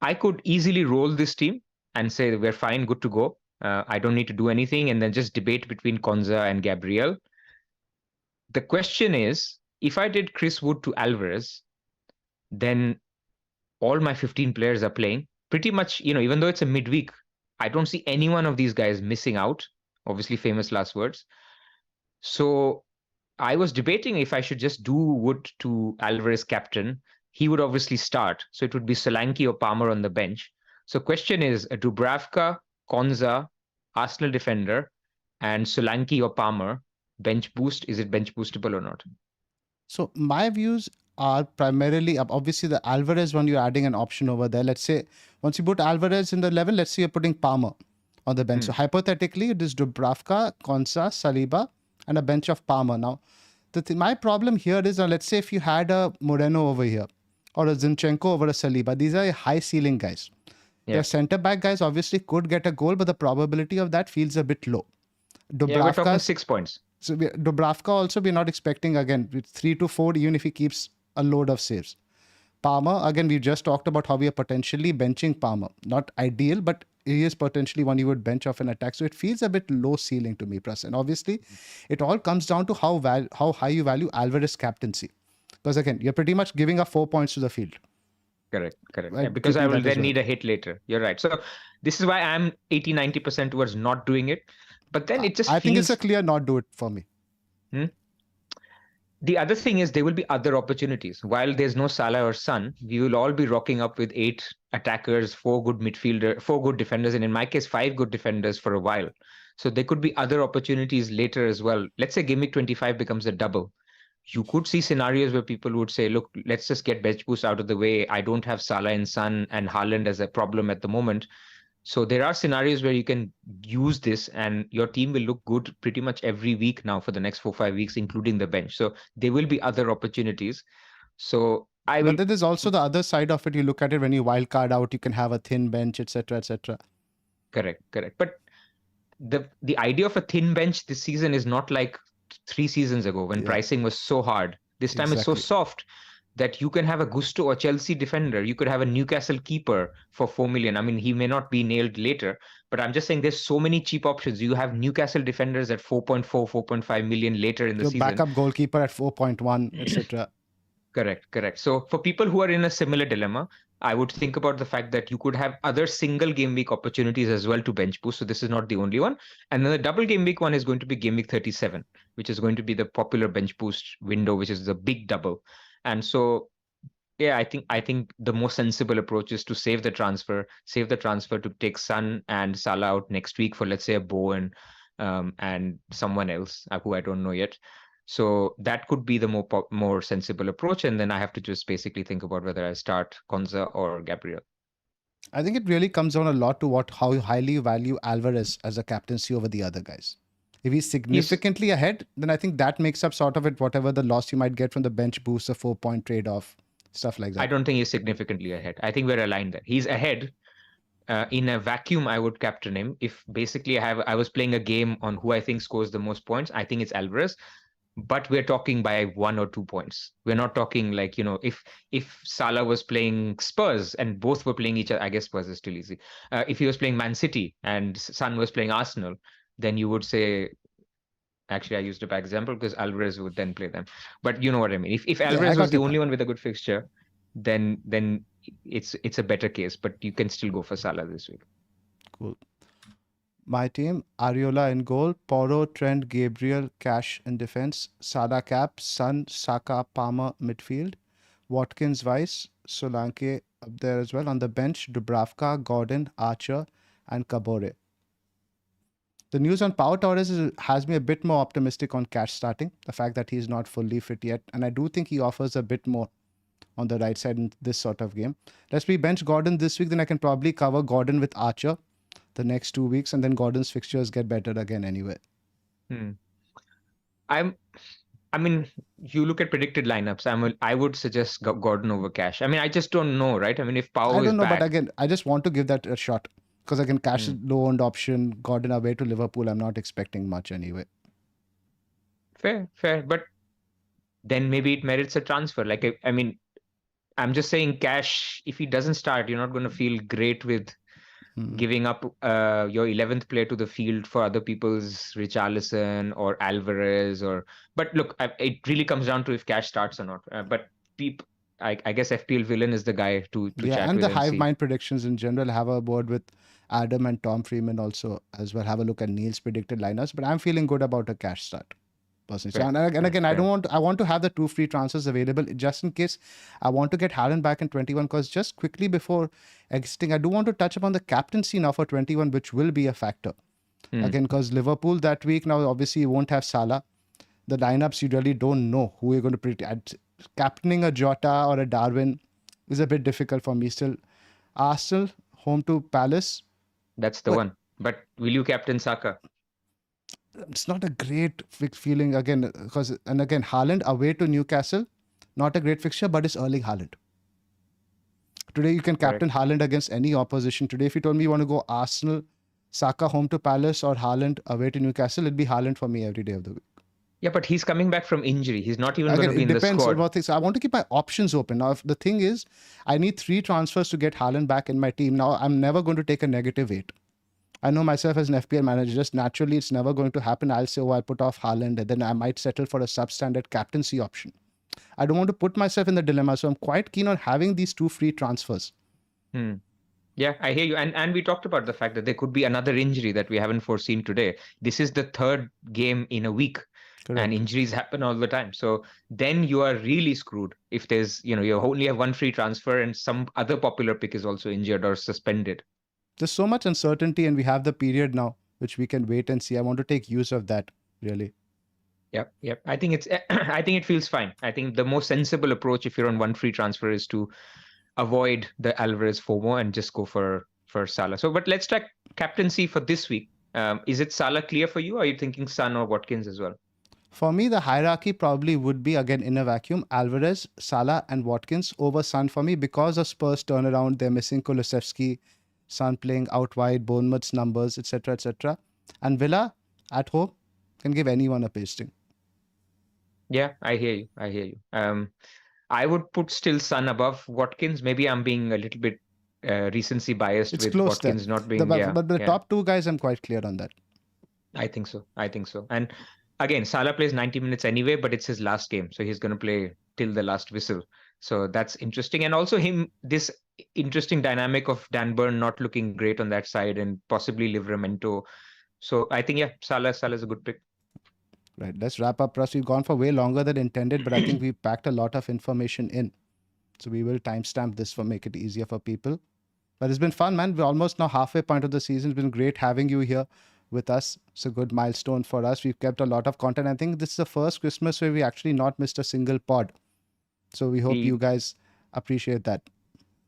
I could easily roll this team and say we're fine, good to go. I don't need to do anything and then just debate between Konza and Gabriel. The question is, if I did Chris Wood to Alvarez, then all my 15 players are playing. Pretty much, even though it's a midweek, I don't see any one of these guys missing out. Obviously, famous last words. So I was debating if I should just do Wood to Alvarez captain. He would obviously start. So it would be Solanke or Palmer on the bench. So question is, Dubravka, Konza, Arsenal defender, and Solanke or Palmer, bench boost. Is it bench boostable or not? So my views are primarily, obviously the Alvarez one, you're adding an option over there. Let's say once you put Alvarez in the 11, let's say you're putting Palmer on the bench. So hypothetically, it is Dubravka, Konsa, Saliba, and a bench of Palmer. Now, my problem here is, let's say if you had a Moreno over here or a Zinchenko over a Saliba, these are high ceiling guys. Yeah. Their centre back guys obviously could get a goal, but the probability of that feels a bit low. We're talking 6 points. So Dubravka also, we're not expecting, again, 3 to 4, even if he keeps a load of saves. Palmer, again, we just talked about how we are potentially benching Palmer. Not ideal, but he is potentially one you would bench off an attack. So it feels a bit low ceiling to me, Pras. And obviously, it all comes down to how high you value Alvarez captaincy. Because again, you're pretty much giving up 4 points to the field. Correct. Right? Yeah, because I will then need a hit later. You're right. So this is why I'm 80-90% towards not doing it. But then it just I think it's a clear not do it for me. The other thing is there will be other opportunities. While there's no Salah or Son, we will all be rocking up with 8 attackers, 4 good midfielders, 4 good defenders, and in my case, 5 good defenders for a while. So there could be other opportunities later as well. Let's say Gameweek 25 becomes a double. You could see scenarios where people would say, look, let's just get bench boost out of the way. I don't have Salah and Son and Haaland as a problem at the moment. So there are scenarios where you can use this and your team will look good pretty much every week now for the next 4-5 weeks, including the bench. So there will be other opportunities. So But then there's also the other side of it. You look at it when you wildcard out, you can have a thin bench, etc., etc. Correct. But the idea of a thin bench this season is not like 3 seasons ago when pricing was so hard. This time it's so soft that you can have a Gusto or Chelsea defender. You could have a Newcastle keeper for 4 million. I mean, he may not be nailed later, but I'm just saying there's so many cheap options. You have Newcastle defenders at 4.4, 4.5 million later in the season. Backup goalkeeper at 4.1, etc. Correct. So for people who are in a similar dilemma, I would think about the fact that you could have other single game week opportunities as well to bench boost. So this is not the only one. And then the double game week one is going to be game week 37, which is going to be the popular bench boost window, which is the big double. And so, yeah, I think the most sensible approach is to save the transfer to take Son and Salah out next week for, let's say, a Bowen and someone else who I don't know yet. So that could be the more sensible approach. And then I have to just basically think about whether I start Konza or Gabriel. I think it really comes down a lot to how highly you value Alvarez as a captaincy over the other guys. If he's significantly ahead, then I think that makes up sort of it, whatever the loss you might get from the bench boost, a 4-point trade-off, stuff like that. I don't think he's significantly ahead. I think we're aligned there. He's ahead. In a vacuum, I would captain him. If basically I was playing a game on who I think scores the most points, I think it's Alvarez. But we're talking by 1 or 2 points. We're not talking like, if Salah was playing Spurs and both were playing each other, I guess Spurs is still easy. If he was playing Man City and Son was playing Arsenal, then you would say, actually, I used a bad example because Alvarez would then play them. But you know what I mean. If Alvarez was the only one with a good fixture, then it's a better case, but you can still go for Salah this week. Cool. My team, Ariola in goal, Porro, Trent, Gabriel, Cash in defense, Salah cap, Son, Saka, Palmer midfield, Watkins vice, Solanke up there as well. On the bench, Dubravka, Gordon, Archer, and Kabore. The news on Pau Torres has me a bit more optimistic on Cash starting. The fact that he's not fully fit yet. And I do think he offers a bit more on the right side in this sort of game. Let's be bench Gordon this week. Then I can probably cover Gordon with Archer the next 2 weeks. And then Gordon's fixtures get better again anyway. I mean, you look at predicted lineups. I would suggest Gordon over Cash. I mean, I just don't know, right? I mean, if Pau I is don't know, back, but again, I just want to give that a shot. Because again, Cash is low-owned option. Gordon away to Liverpool. I'm not expecting much anyway. fair. But then maybe it merits a transfer. Like, I mean, I'm just saying Cash, if he doesn't start, you're not going to feel great with giving up your 11th player to the field for other people's Richarlison or Alvarez. But look, it really comes down to if Cash starts or not. But I guess FPL Villain is the guy to chat and with the hive see. mind predictions in general. Have a word with Adam and Tom Freeman also as well. Have a look at Neil's predicted lineups. But I'm feeling good about a Cash start. Personally. So, and again, I want to have the 2 free transfers available just in case I want to get Haaland back in 21. Because just quickly before exiting, I do want to touch upon the captaincy now for 21, which will be a factor. Again, because Liverpool that week now obviously you won't have Salah. The lineups you really don't know who you're going to predict. Captaining a Jota or a Darwin is a bit difficult for me still. Arsenal home to Palace. That's the one. But will you captain Saka? It's not a great feeling again because Haaland away to Newcastle, not a great fixture, but it's Erling Haaland. Today you can captain Haaland against any opposition. Today, if you told me you want to go Arsenal, Saka home to Palace or Haaland away to Newcastle, it'd be Haaland for me every day of the week. Yeah, but he's coming back from injury. He's not even going to be in the squad. It depends on things. I want to keep my options open. Now, if the thing is, I need 3 transfers to get Haaland back in my team. Now, I'm never going to take a -8. I know myself as an FPL manager, just naturally, it's never going to happen. I'll say, I'll put off Haaland, and then I might settle for a substandard captaincy option. I don't want to put myself in the dilemma, so I'm quite keen on having these 2 free transfers. Yeah, I hear you. And we talked about the fact that there could be another injury that we haven't foreseen today. This is the 3rd game in a week. Correct. And injuries happen all the time. So then you are really screwed if there's, you only have 1 free transfer and some other popular pick is also injured or suspended. There's so much uncertainty and we have the period now, which we can wait and see. I want to take use of that, really. Yep. I think it feels fine. I think the most sensible approach if you're on 1 free transfer is to avoid the Alvarez FOMO and just go for Salah. So, but let's track captaincy for this week. Is it Salah clear for you? Or are you thinking Son or Watkins as well? For me, the hierarchy probably would be, again, in a vacuum, Alvarez, Salah and Watkins over Son for me because of Spurs turnaround. They're missing Kulusevski, Son playing out wide, Bournemouth's numbers, etc., etc. And Villa at home can give anyone a pasting. Yeah, I hear you. I would put still Son above Watkins. Maybe I'm being a little bit recency biased with Watkins not being. But the top 2 guys, I'm quite clear on that. I think so. And again, Salah plays 90 minutes anyway, but it's his last game. So he's going to play till the last whistle. So that's interesting. And also this interesting dynamic of Dan Burn not looking great on that side and possibly Livramento. So I think, Salah is a good pick. Right. Let's wrap up, Pras. We've gone for way longer than intended, but I think we packed a lot of information in. So we will timestamp this for make it easier for people. But it's been fun, man. We're almost now halfway point of the season. It's been great having you here with us. It's a good milestone for us. We've kept a lot of content. I think this is the first Christmas where we actually not missed a single pod. So we hope you guys appreciate that.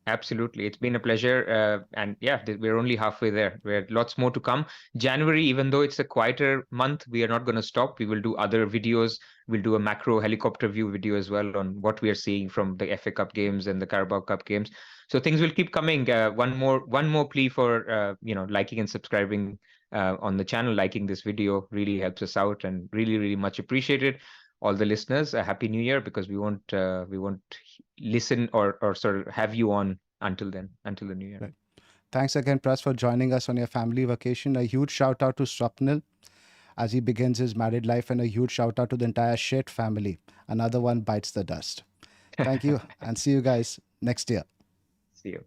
Absolutely. It's been a pleasure. And we're only halfway there. We're lots more to come. January, even though it's a quieter month, we are not going to stop. We will do other videos. We'll do a macro helicopter view video as well on what we are seeing from the FA Cup games and the Carabao Cup games. So things will keep coming. One more plea for, liking and subscribing on the channel. Liking this video really helps us out and really, really much appreciated. All the listeners, a happy new year, because we won't listen or sort of have you on until then, until the new year. Right. Thanks again, Pras, for joining us on your family vacation. A huge shout out to Swapnil as he begins his married life, and a huge shout out to the entire Shet family. Another one bites the dust. Thank you and see you guys next year. See you.